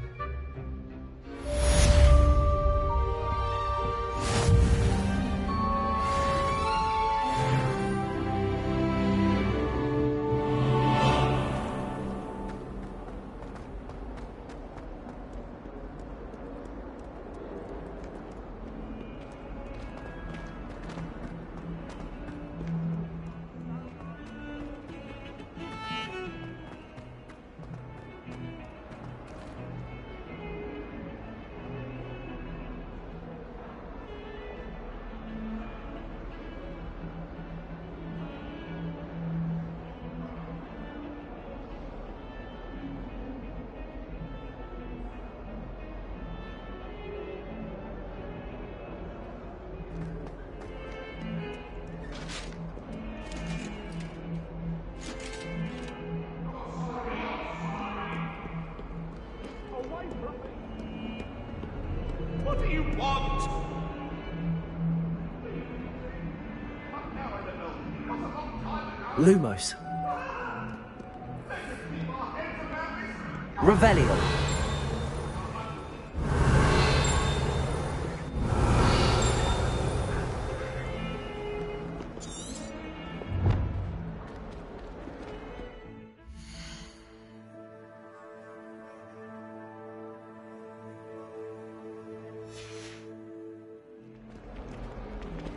What do you want? Lumos. Revelio.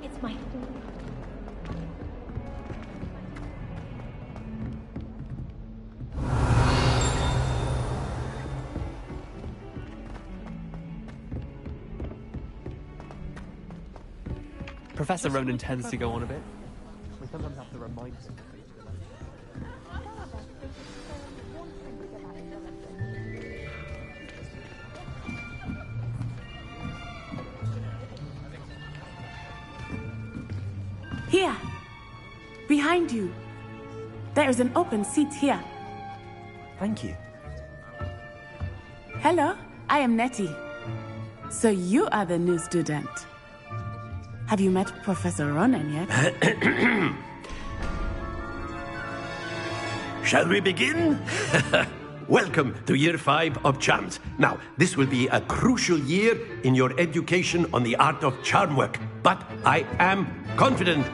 It's my... Professor Ronan tends to go on a bit. We sometimes have to remind him. Here! Behind you! There is an open seat here. Thank you. Hello, I am Nettie. So you are the new student. Have you met Professor Ronan yet? Shall we begin? Welcome to Year 5 of Charms. Now, this will be a crucial year in your education on the art of charm work, but I am confident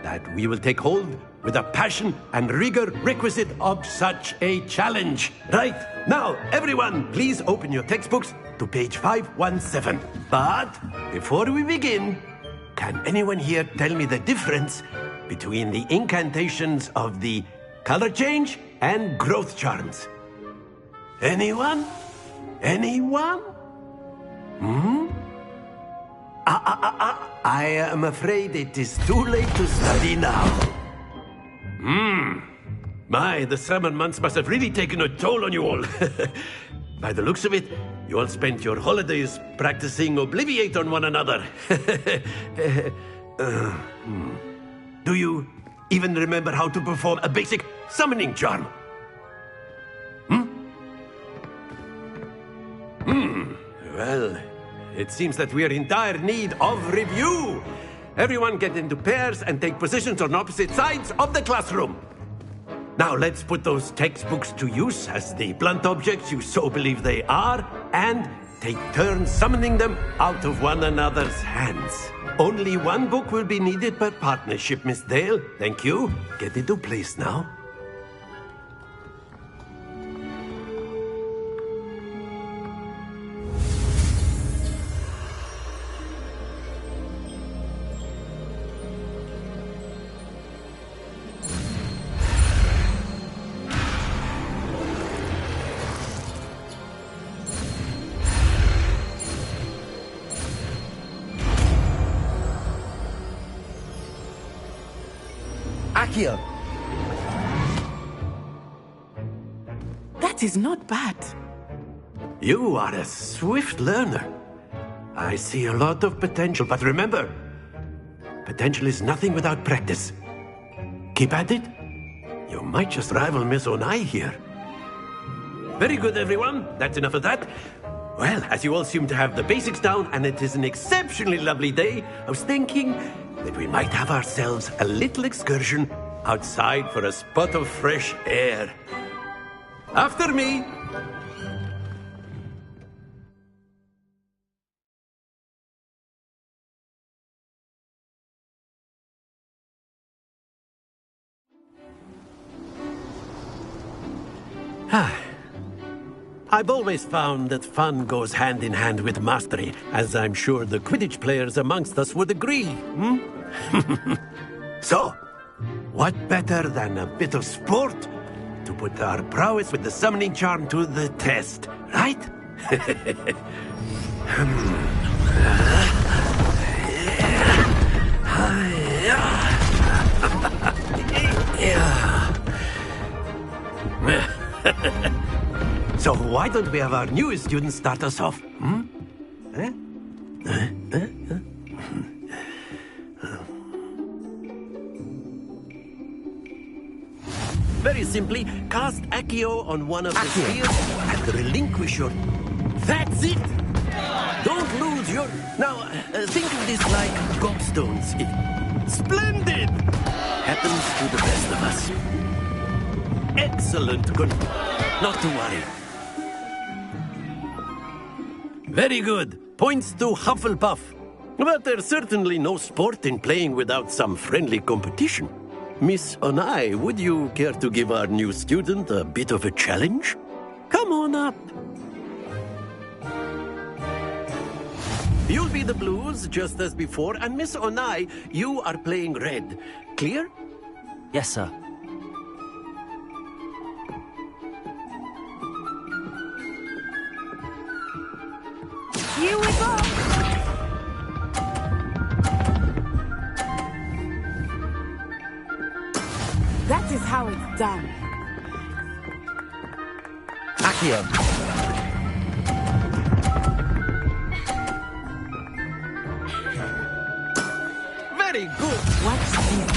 that we will take hold with the passion and rigor requisite of such a challenge. Right, now, everyone, please open your textbooks to page 517. But before we begin, can anyone here tell me the difference between the incantations of the color change and growth charms? Anyone? Anyone? Hmm? I am afraid it is too late to study now. My, the summer months must have really taken a toll on you all. By the looks of it, you all spent your holidays practicing Obliviate on one another. Do you even remember how to perform a basic summoning charm? Well, it seems that we are in dire need of review. Everyone get into pairs and take positions on opposite sides of the classroom. Now let's put those textbooks to use as the blunt objects you so believe they are, and take turns summoning them out of one another's hands. Only one book will be needed per partnership, Miss Dale. Thank you. Get into place now. Akio. That is not bad. You are a swift learner. I see a lot of potential, but remember, potential is nothing without practice. Keep at it. You might just rival Miss Onai here. Very good, everyone. That's enough of that. Well, as you all seem to have the basics down, and it is an exceptionally lovely day, I was thinking that we might have ourselves a little excursion outside for a spot of fresh air. After me! I've always found that fun goes hand in hand with mastery, as I'm sure the Quidditch players amongst us would agree. So, what better than a bit of sport to put our prowess with the summoning charm to the test, right? So why don't we have our newest student start us off? Very simply, cast Accio on one of the spheres and relinquish your... That's it! Don't lose your... Now, think of this like gobstones. Splendid! Happens to the best of us. Excellent. Good. Not to worry. Very good. Points to Hufflepuff. But there's certainly no sport in playing without some friendly competition. Miss Onai, would you care to give our new student a bit of a challenge? Come on up. You'll be the blues, just as before, and Miss Onai, you are playing red. Clear? Yes, sir. Here we go! That is how it's done. Accio. Very good. Watch this.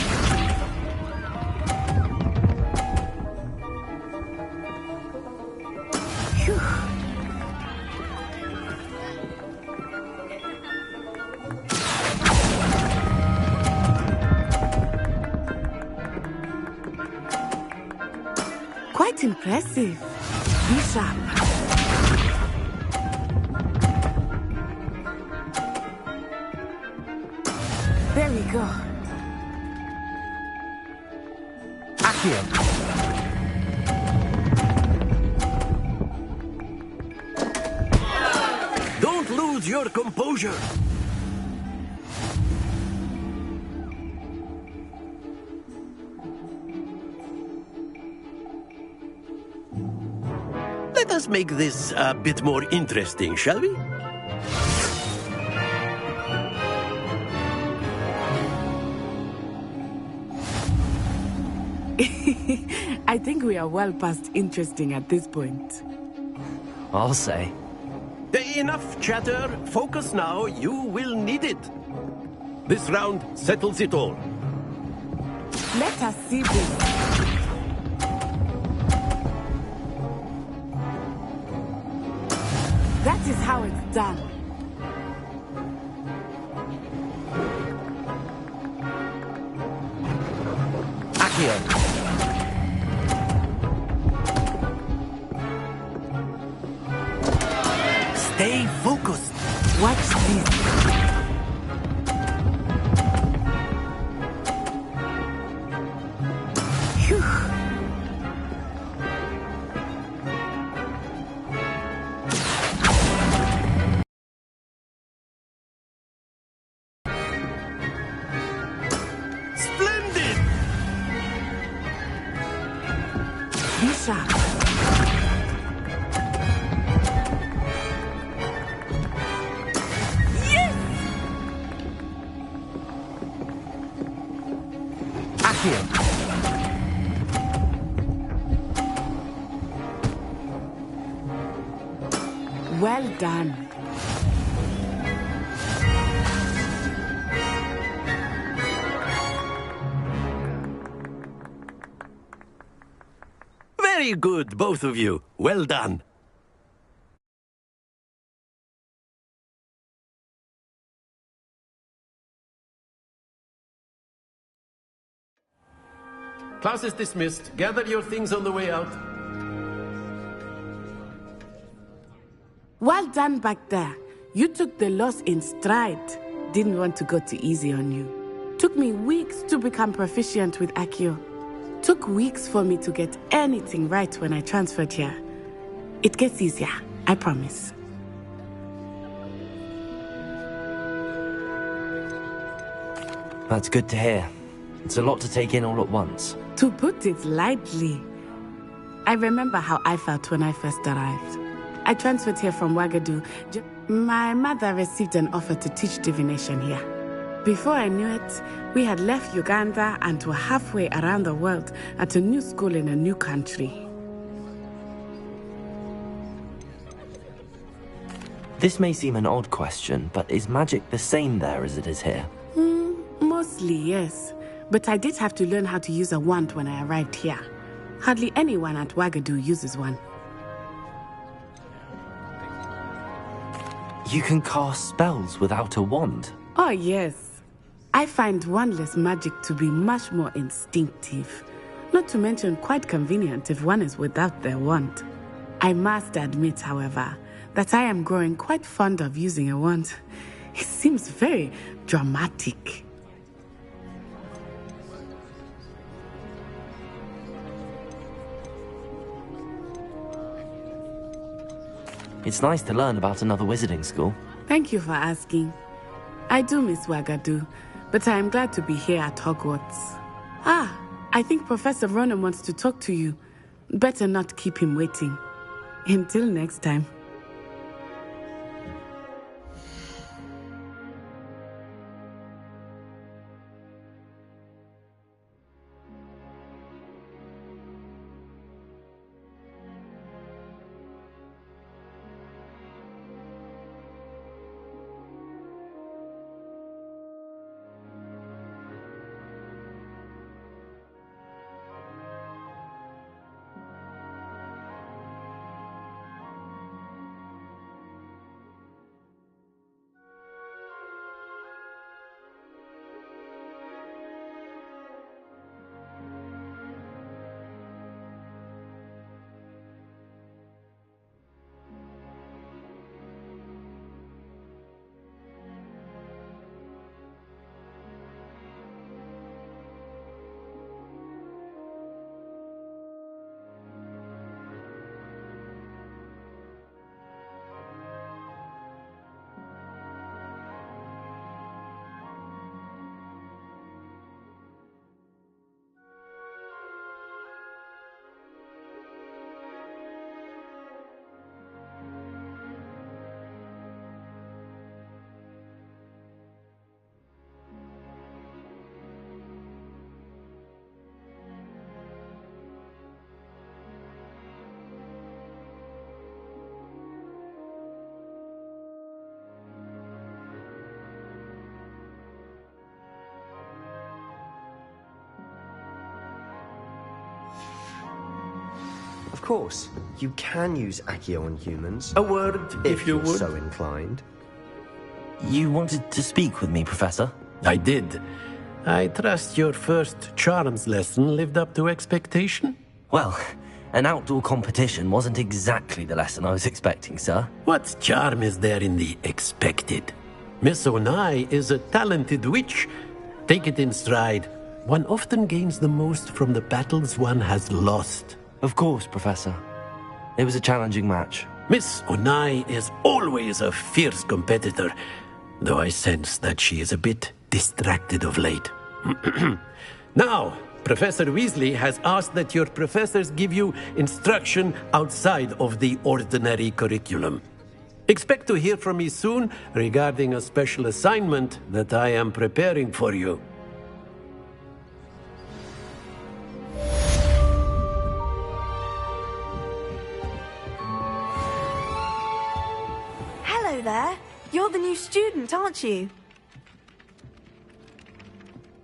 Quite impressive. Be sharp. There we go. Accio. Don't lose your composure. Let us make this a bit more interesting, shall we? I think we are well past interesting at this point. I'll say. Enough chatter. Focus now. You will need it. This round settles it all. Let us see this. That is how it's done. Accio. Stay focused. Watch this. Phew. Splendid! Be sharp. Well done. Very good, both of you. Well done. Class is dismissed. Gather your things on the way out. Well done back there. You took the loss in stride. Didn't want to go too easy on you. Took me weeks to become proficient with Accio. Took weeks for me to get anything right when I transferred here. It gets easier, I promise. That's good to hear. It's a lot to take in all at once. To put it lightly, I remember how I felt when I first arrived. I transferred here from Ouagadougou. My mother received an offer to teach divination here. Before I knew it, we had left Uganda and were halfway around the world at a new school in a new country. This may seem an odd question, but is magic the same there as it is here? Mostly, yes. But I did have to learn how to use a wand when I arrived here. Hardly anyone at Ouagadougou uses one. You can cast spells without a wand? Oh, yes. I find wandless magic to be much more instinctive. Not to mention quite convenient if one is without their wand. I must admit, however, that I am growing quite fond of using a wand. It seems very dramatic. It's nice to learn about another wizarding school. Thank you for asking. I do miss Ouagadougou, but I am glad to be here at Hogwarts. I think Professor Ronan wants to talk to you. Better not keep him waiting. Until next time. Of course, you can use Accio on humans. A word, if you you're would. so inclined. You wanted to speak with me, Professor? I did. I trust your first charms lesson lived up to expectation? Well, an outdoor competition wasn't exactly the lesson I was expecting, sir. What charm is there in the expected? Miss Onai is a talented witch. Take it in stride. One often gains the most from the battles one has lost. Of course, Professor. It was a challenging match. Miss Onai is always a fierce competitor, though I sense that she is a bit distracted of late. Now, Professor Weasley has asked that your professors give you instruction outside of the ordinary curriculum. Expect to hear from me soon regarding a special assignment that I am preparing for you. Hello there. You're the new student, aren't you?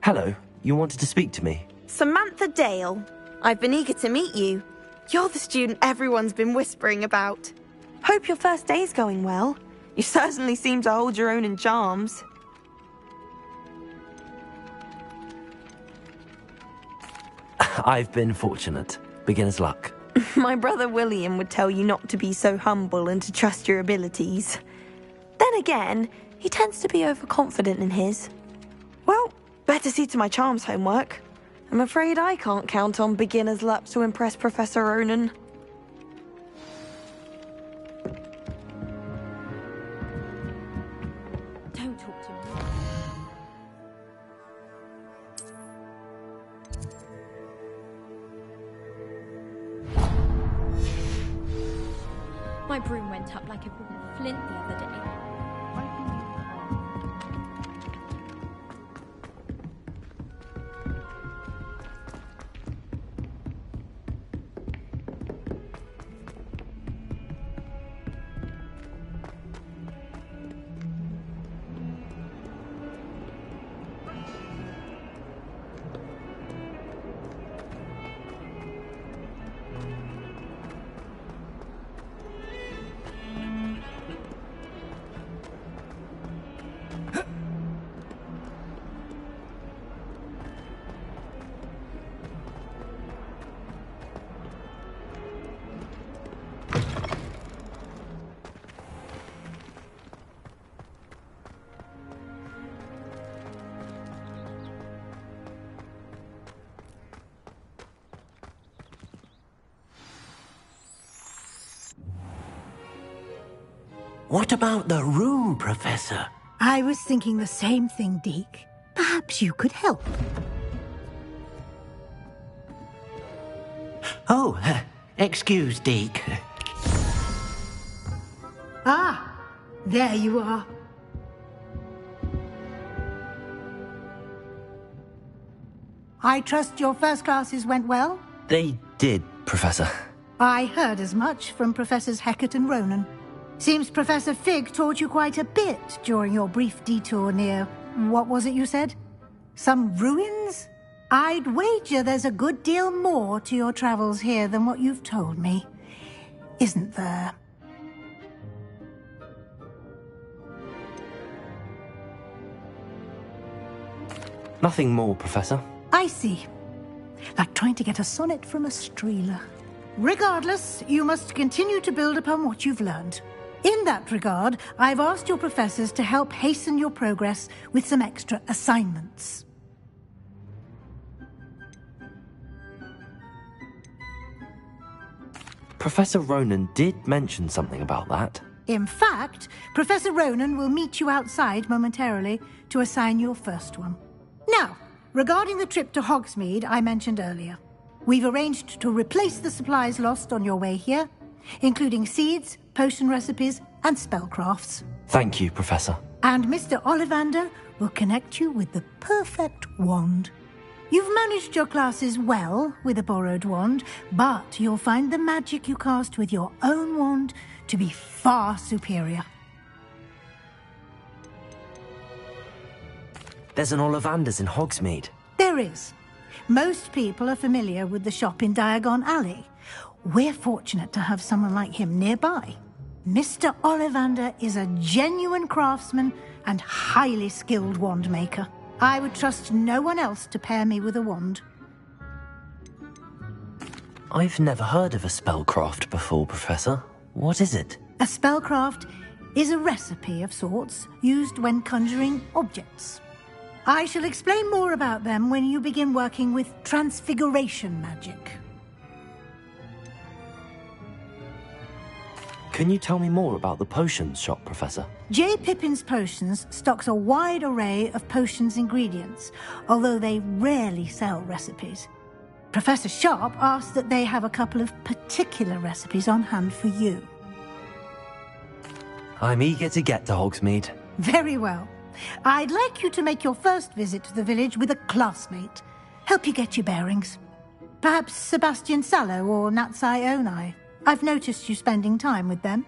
Hello, you wanted to speak to me? Samantha Dale. I've been eager to meet you. You're the student everyone's been whispering about. Hope your first day's going well. You certainly seem to hold your own in charms. I've been fortunate. Beginner's luck. My brother William would tell you not to be so humble and to trust your abilities. Then again, he tends to be overconfident in his. Well, better see to my charms homework. I'm afraid I can't count on beginner's luck to impress Professor Ronan. Don't talk to me. My broom went up like a flint the other day. What about the room, Professor? I was thinking the same thing, Deke. Perhaps you could help. Oh, excuse, Deke. Ah, there you are. I trust your first classes went well? They did, Professor. I heard as much from Professors Hecat and Ronan. Seems Professor Fig taught you quite a bit during your brief detour near... what was it you said? Some ruins? I'd wager there's a good deal more to your travels here than what you've told me. Isn't there? Nothing more, Professor. I see. Like trying to get a sonnet from a streeler. Regardless, you must continue to build upon what you've learned. In that regard, I've asked your professors to help hasten your progress with some extra assignments. Professor Ronan did mention something about that. In fact, Professor Ronan will meet you outside momentarily to assign your first one. Now, regarding the trip to Hogsmeade I mentioned earlier, we've arranged to replace the supplies lost on your way here, including seeds, potion recipes, and spellcrafts. Thank you, Professor. And Mr. Ollivander will connect you with the perfect wand. You've managed your classes well with a borrowed wand, but you'll find the magic you cast with your own wand to be far superior. There's an Ollivander's in Hogsmeade. There is. Most people are familiar with the shop in Diagon Alley. We're fortunate to have someone like him nearby. Mr. Ollivander is a genuine craftsman and highly skilled wand maker. I would trust no one else to pair me with a wand. I've never heard of a spellcraft before, Professor. What is it? A spellcraft is a recipe of sorts used when conjuring objects. I shall explain more about them when you begin working with transfiguration magic. Can you tell me more about the potions shop, Professor? J. Pippin's Potions stocks a wide array of potions ingredients, although they rarely sell recipes. Professor Sharp asked that they have a couple of particular recipes on hand for you. I'm eager to get to Hogsmeade. Very well. I'd like you to make your first visit to the village with a classmate. Help you get your bearings. Perhaps Sebastian Sallow or Natsai Onai. I've noticed you spending time with them.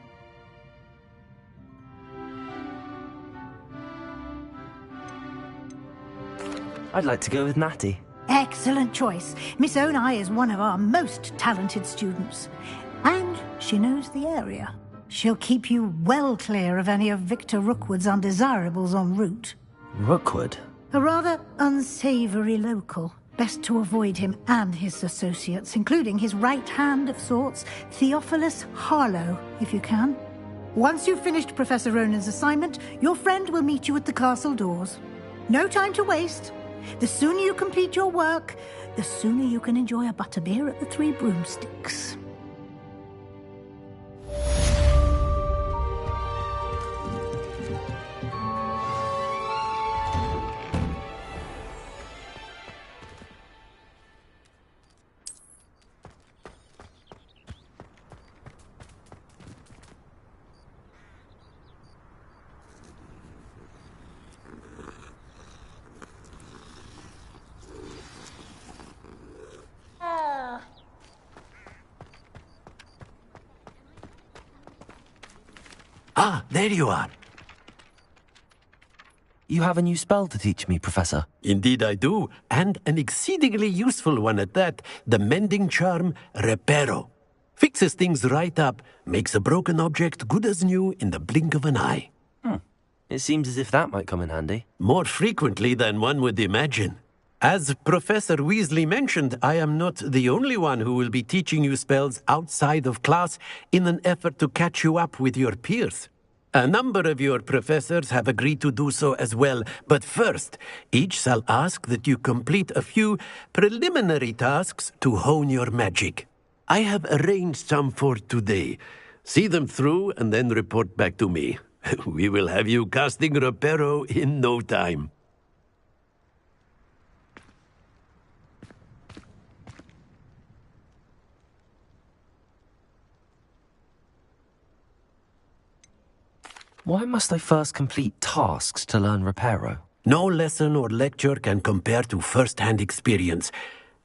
I'd like to go with Natty. Excellent choice. Miss Onai is one of our most talented students. And she knows the area. She'll keep you well clear of any of Victor Rookwood's undesirables en route. Rookwood? A rather unsavoury local. Best to avoid him and his associates, including his right hand of sorts, Theophilus Harlow, if you can. Once you've finished Professor Ronan's assignment, your friend will meet you at the castle doors. No time to waste. The sooner you complete your work, the sooner you can enjoy a butterbeer at the Three Broomsticks. Ah, there you are. You have a new spell to teach me, Professor. Indeed I do, and an exceedingly useful one at that. The mending charm, Reparo. Fixes things right up, makes a broken object good as new in the blink of an eye. It seems as if that might come in handy. More frequently than one would imagine. As Professor Weasley mentioned, I am not the only one who will be teaching you spells outside of class in an effort to catch you up with your peers. A number of your professors have agreed to do so as well, but first, each shall ask that you complete a few preliminary tasks to hone your magic. I have arranged some for today. See them through and then report back to me. We will have you casting Reparo in no time. Why must I first complete tasks to learn Reparo? No lesson or lecture can compare to first-hand experience,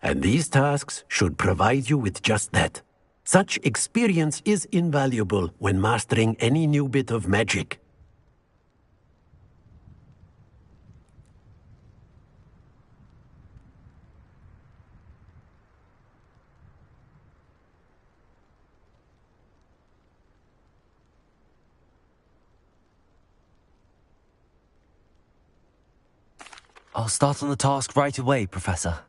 and these tasks should provide you with just that. Such experience is invaluable when mastering any new bit of magic. I'll start on the task right away, Professor.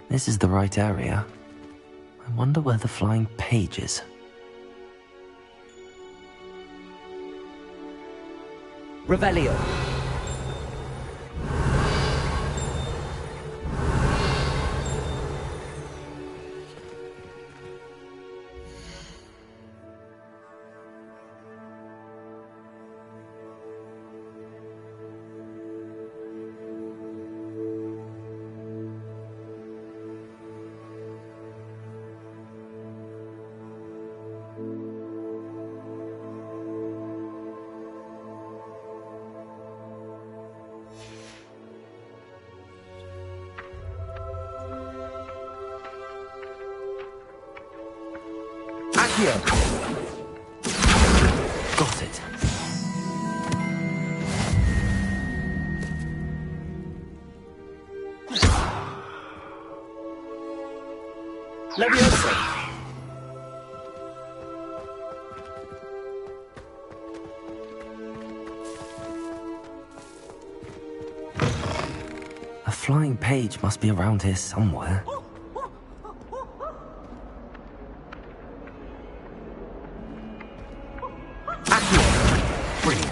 This is the right area. I wonder where the flying page is. Revelio. Accio. Got it. Leviosa! A flying page must be around here somewhere. Brilliant.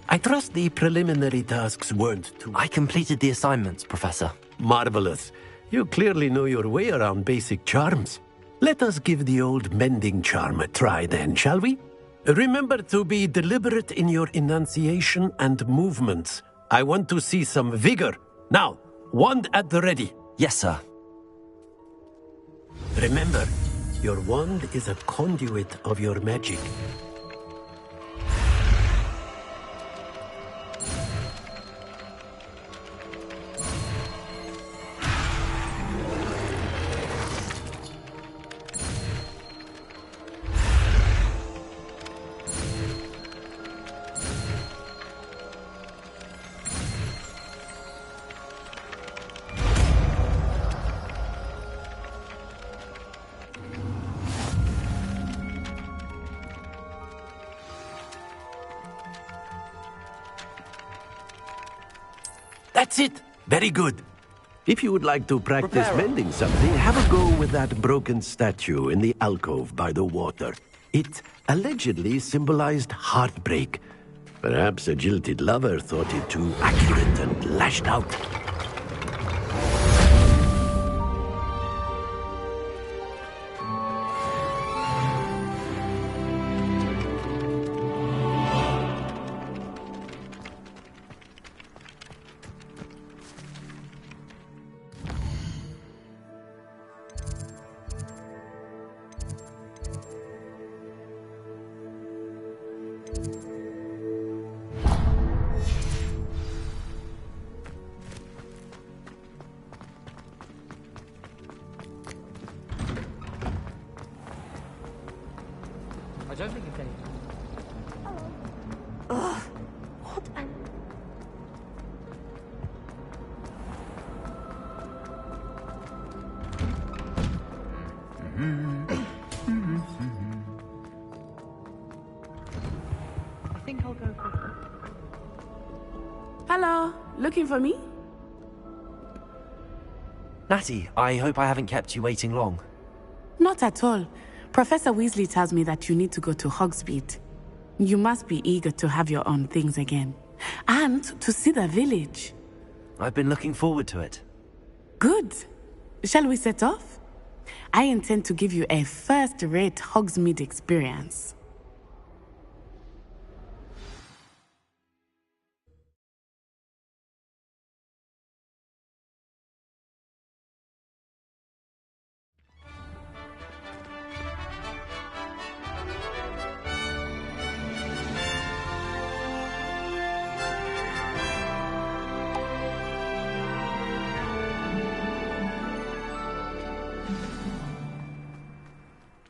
I trust the preliminary tasks weren't too... I completed the assignments, Professor. Marvelous. You clearly know your way around basic charms. Let us give the old mending charm a try then, shall we? Remember to be deliberate in your enunciation and movements. I want to see some vigor. Now, wand at the ready. Yes, sir. Remember, your wand is a conduit of your magic. That's it. Very good. If you would like to practice mending something, have a go with that broken statue in the alcove by the water. It allegedly symbolized heartbreak. Perhaps a jilted lover thought it too accurate and lashed out. I don't think it's any. I think I'll go for... Hello, looking for me? Natty, I hope I haven't kept you waiting long. Not at all. Professor Weasley tells me that you need to go to Hogsmeade. You must be eager to have your own things again. And to see the village. I've been looking forward to it. Good. Shall we set off? I intend to give you a first-rate Hogsmeade experience.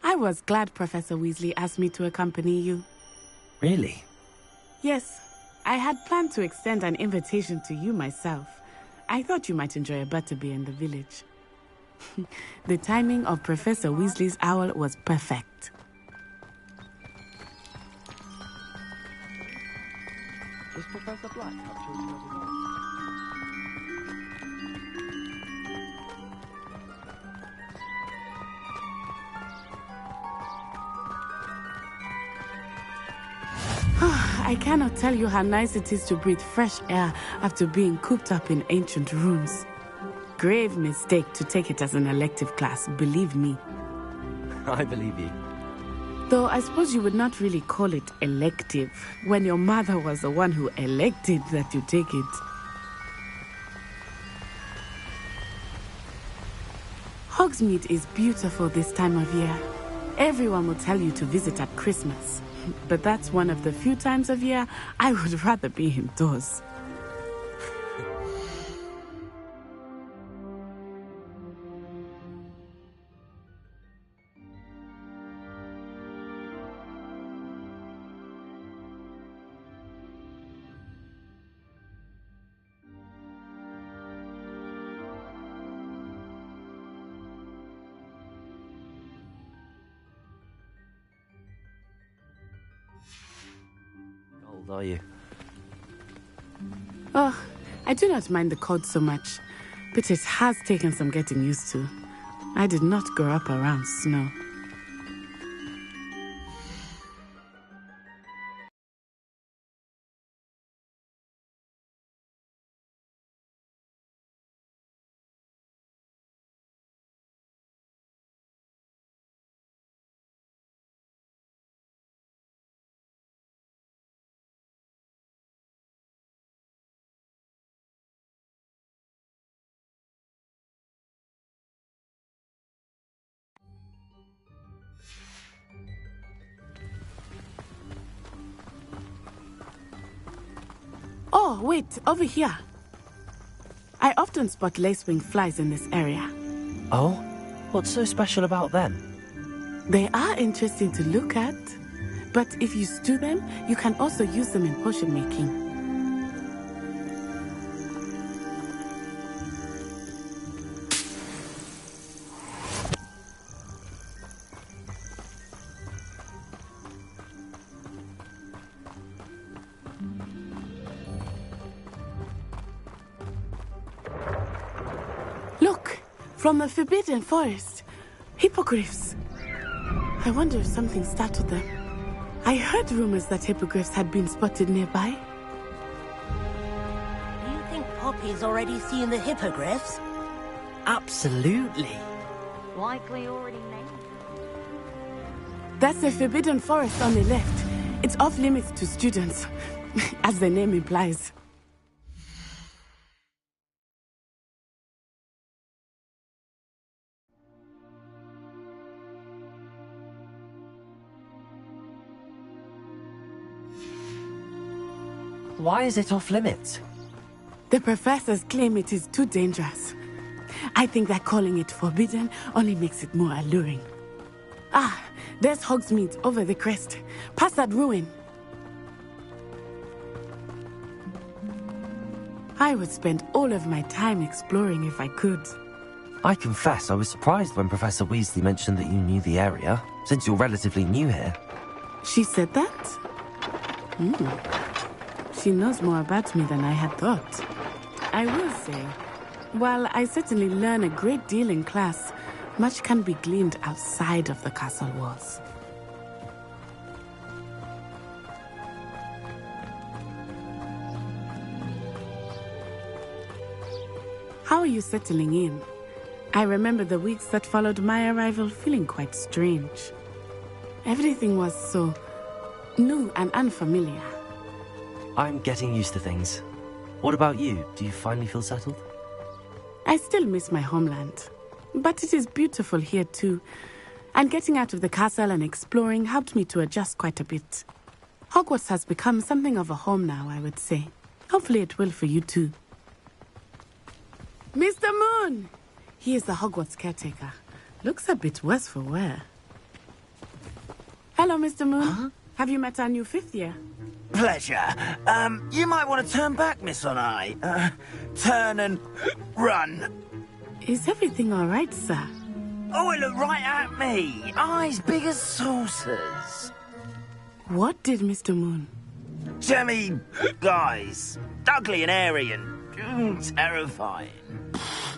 I was glad Professor Weasley asked me to accompany you. Really? Yes, I had planned to extend an invitation to you myself. I thought you might enjoy a butterbeer in the village. The timing of Professor Weasley's owl was perfect. Does Professor Black have children of his own? I cannot tell you how nice it is to breathe fresh air after being cooped up in ancient rooms. Grave mistake to take it as an elective class, believe me. I believe you. Though I suppose you would not really call it elective when your mother was the one who elected that you take it. Hogsmeade is beautiful this time of year. Everyone will tell you to visit at Christmas. But that's one of the few times of year I would rather be indoors. How old are you? Oh, I do not mind the cold so much, but it has taken some getting used to. I did not grow up around snow. Oh, wait, over here. I often spot lacewing flies in this area. Oh? What's so special about them? They are interesting to look at, but if you stew them, you can also use them in potion making. Look, from the Forbidden Forest, hippogriffs. I wonder if something startled them. I heard rumors that hippogriffs had been spotted nearby. Do you think Poppy's already seen the hippogriffs? Absolutely. Likely already named. That's the Forbidden Forest on the left. It's off limits to students, as the name implies. Why is it off limits? The professors claim it is too dangerous. I think that calling it forbidden only makes it more alluring. Ah, there's Hogsmeade over the crest. Past that ruin. I would spend all of my time exploring if I could. I confess I was surprised when Professor Weasley mentioned that you knew the area, since you're relatively new here. She said that? She knows more about me than I had thought. I will say, while I certainly learn a great deal in class, much can be gleaned outside of the castle walls. How are you settling in? I remember the weeks that followed my arrival feeling quite strange. Everything was so new and unfamiliar. I'm getting used to things. What about you? Do you finally feel settled? I still miss my homeland, but it is beautiful here too. And getting out of the castle and exploring helped me to adjust quite a bit. Hogwarts has become something of a home now, I would say. Hopefully it will for you too. Mr. Moon! He is the Hogwarts caretaker. Looks a bit worse for wear. Hello, Mr. Moon. Huh? Have you met our new 5th year? Pleasure. You might want to turn back, Miss Onai. Turn and run. Is everything all right, sir? Oh, it looked right at me. Eyes big as saucers. What did Mr. Moon? Jemmy, guys. Ugly and airy and terrifying.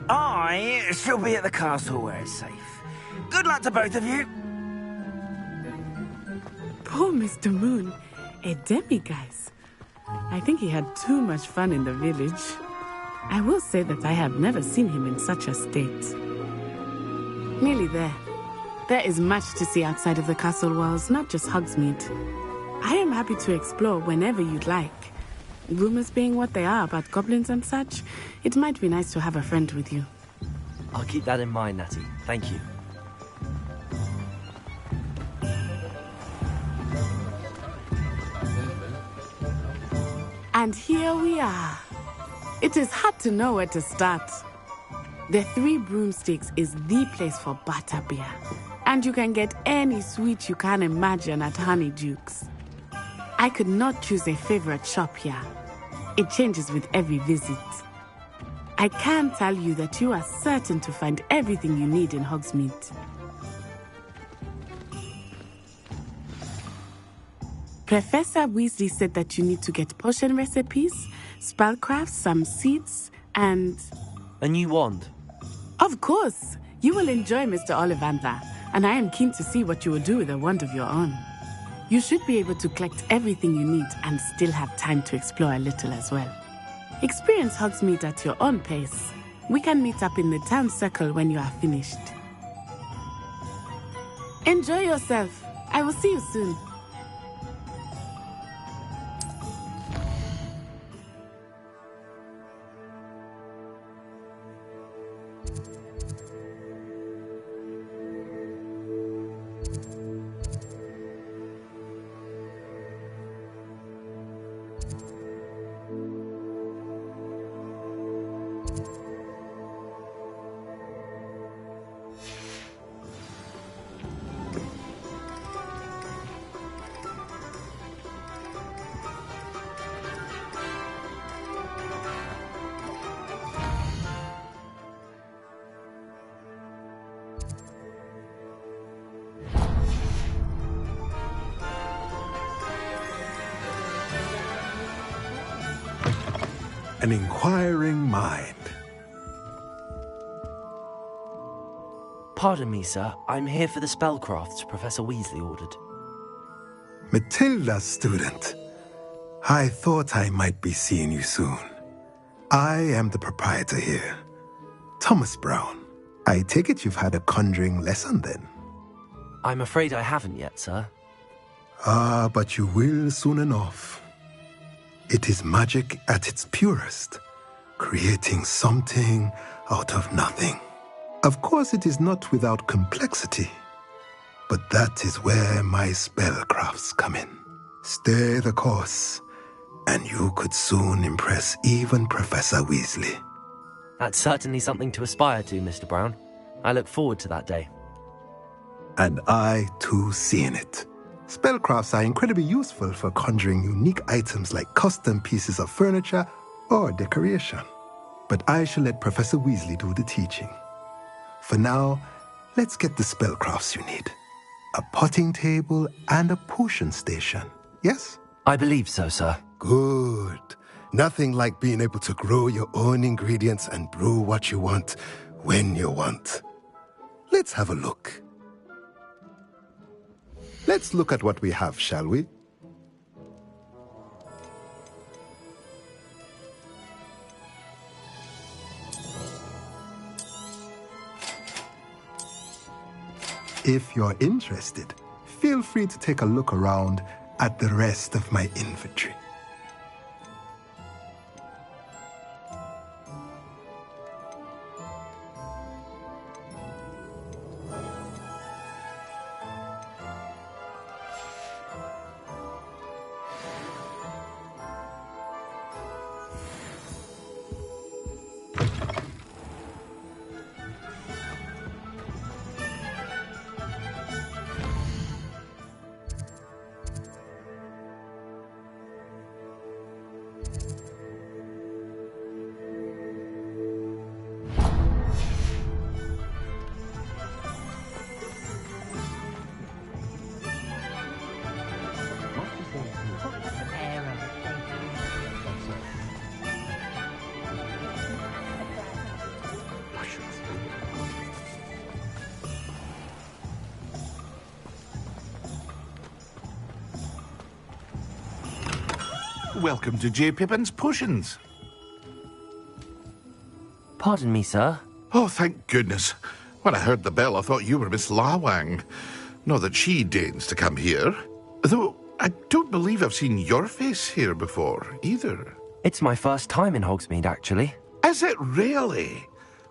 I shall be at the castle where it's safe. Good luck to both of you. Poor Mr. Moon. A demiguise. I think he had too much fun in the village. I will say that I have never seen him in such a state. Nearly there. There is much to see outside of the castle walls, not just Hogsmeade. I am happy to explore whenever you'd like. Rumors being what they are about goblins and such, it might be nice to have a friend with you. I'll keep that in mind, Natty. Thank you. And here we are. It is hard to know where to start. The Three Broomsticks is the place for butterbeer. And you can get any sweet you can imagine at Honeydukes. I could not choose a favorite shop here. It changes with every visit. I can tell you that you are certain to find everything you need in Hogsmeade. Professor Weasley said that you need to get potion recipes, spellcrafts, some seeds, and... A new wand? Of course! You will enjoy Mr. Ollivander, and I am keen to see what you will do with a wand of your own. You should be able to collect everything you need and still have time to explore a little as well. Experience Hogsmeade at your own pace. We can meet up in the town circle when you are finished. Enjoy yourself. I will see you soon. An inquiring mind. Pardon me, sir. I'm here for the spellcrafts Professor Weasley ordered. Matilda, student. I thought I might be seeing you soon. I am the proprietor here, Thomas Brown. I take it you've had a conjuring lesson then? I'm afraid I haven't yet, sir. Ah, but you will soon enough. It is magic at its purest, creating something out of nothing. Of course, it is not without complexity, but that is where my spellcrafts come in. Stay the course, and you could soon impress even Professor Weasley. That's certainly something to aspire to, Mr. Brown. I look forward to that day. And I, too, seeing it. Spellcrafts are incredibly useful for conjuring unique items like custom pieces of furniture or decoration. But I shall let Professor Weasley do the teaching. For now, let's get the spellcrafts you need. A potting table and a potion station, yes? I believe so, sir. Good. Nothing like being able to grow your own ingredients and brew what you want, when you want. Let's have a look. Let's look at what we have, shall we? If you're interested, feel free to take a look around at the rest of my inventory. Welcome to J. Pippin's Potions. Pardon me, sir. Oh, thank goodness. When I heard the bell, I thought you were Miss Lawang. Not that she deigns to come here. Though, I don't believe I've seen your face here before, either. It's my first time in Hogsmeade, actually. Is it really?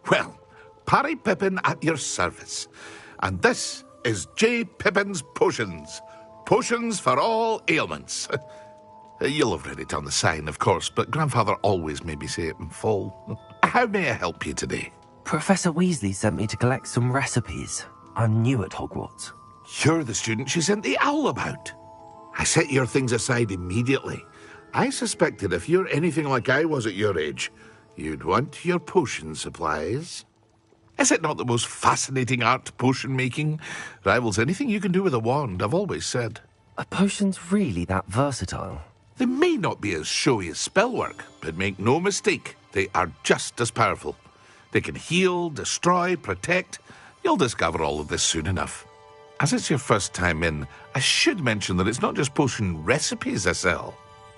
Well, Parry Pippin at your service. And this is J. Pippin's Potions. Potions for all ailments. You'll have read it on the sign, of course, but Grandfather always made me say it in full. How may I help you today? Professor Weasley sent me to collect some recipes. I'm new at Hogwarts. You're the student she sent the owl about. I set your things aside immediately. I suspected if you're anything like I was at your age, you'd want your potion supplies. Is it not the most fascinating art, potion making? Rivals anything you can do with a wand, I've always said. Are potions really that versatile? They may not be as showy as spellwork, but make no mistake, they are just as powerful. They can heal, destroy, protect. You'll discover all of this soon enough. As it's your first time in, I should mention that it's not just potion recipes I sell.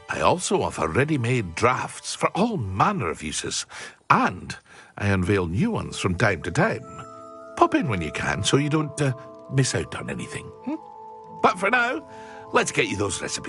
I also offer ready-made drafts for all manner of uses, and I unveil new ones from time to time. Pop in when you can so you don't miss out on anything. But for now, let's get you those recipes.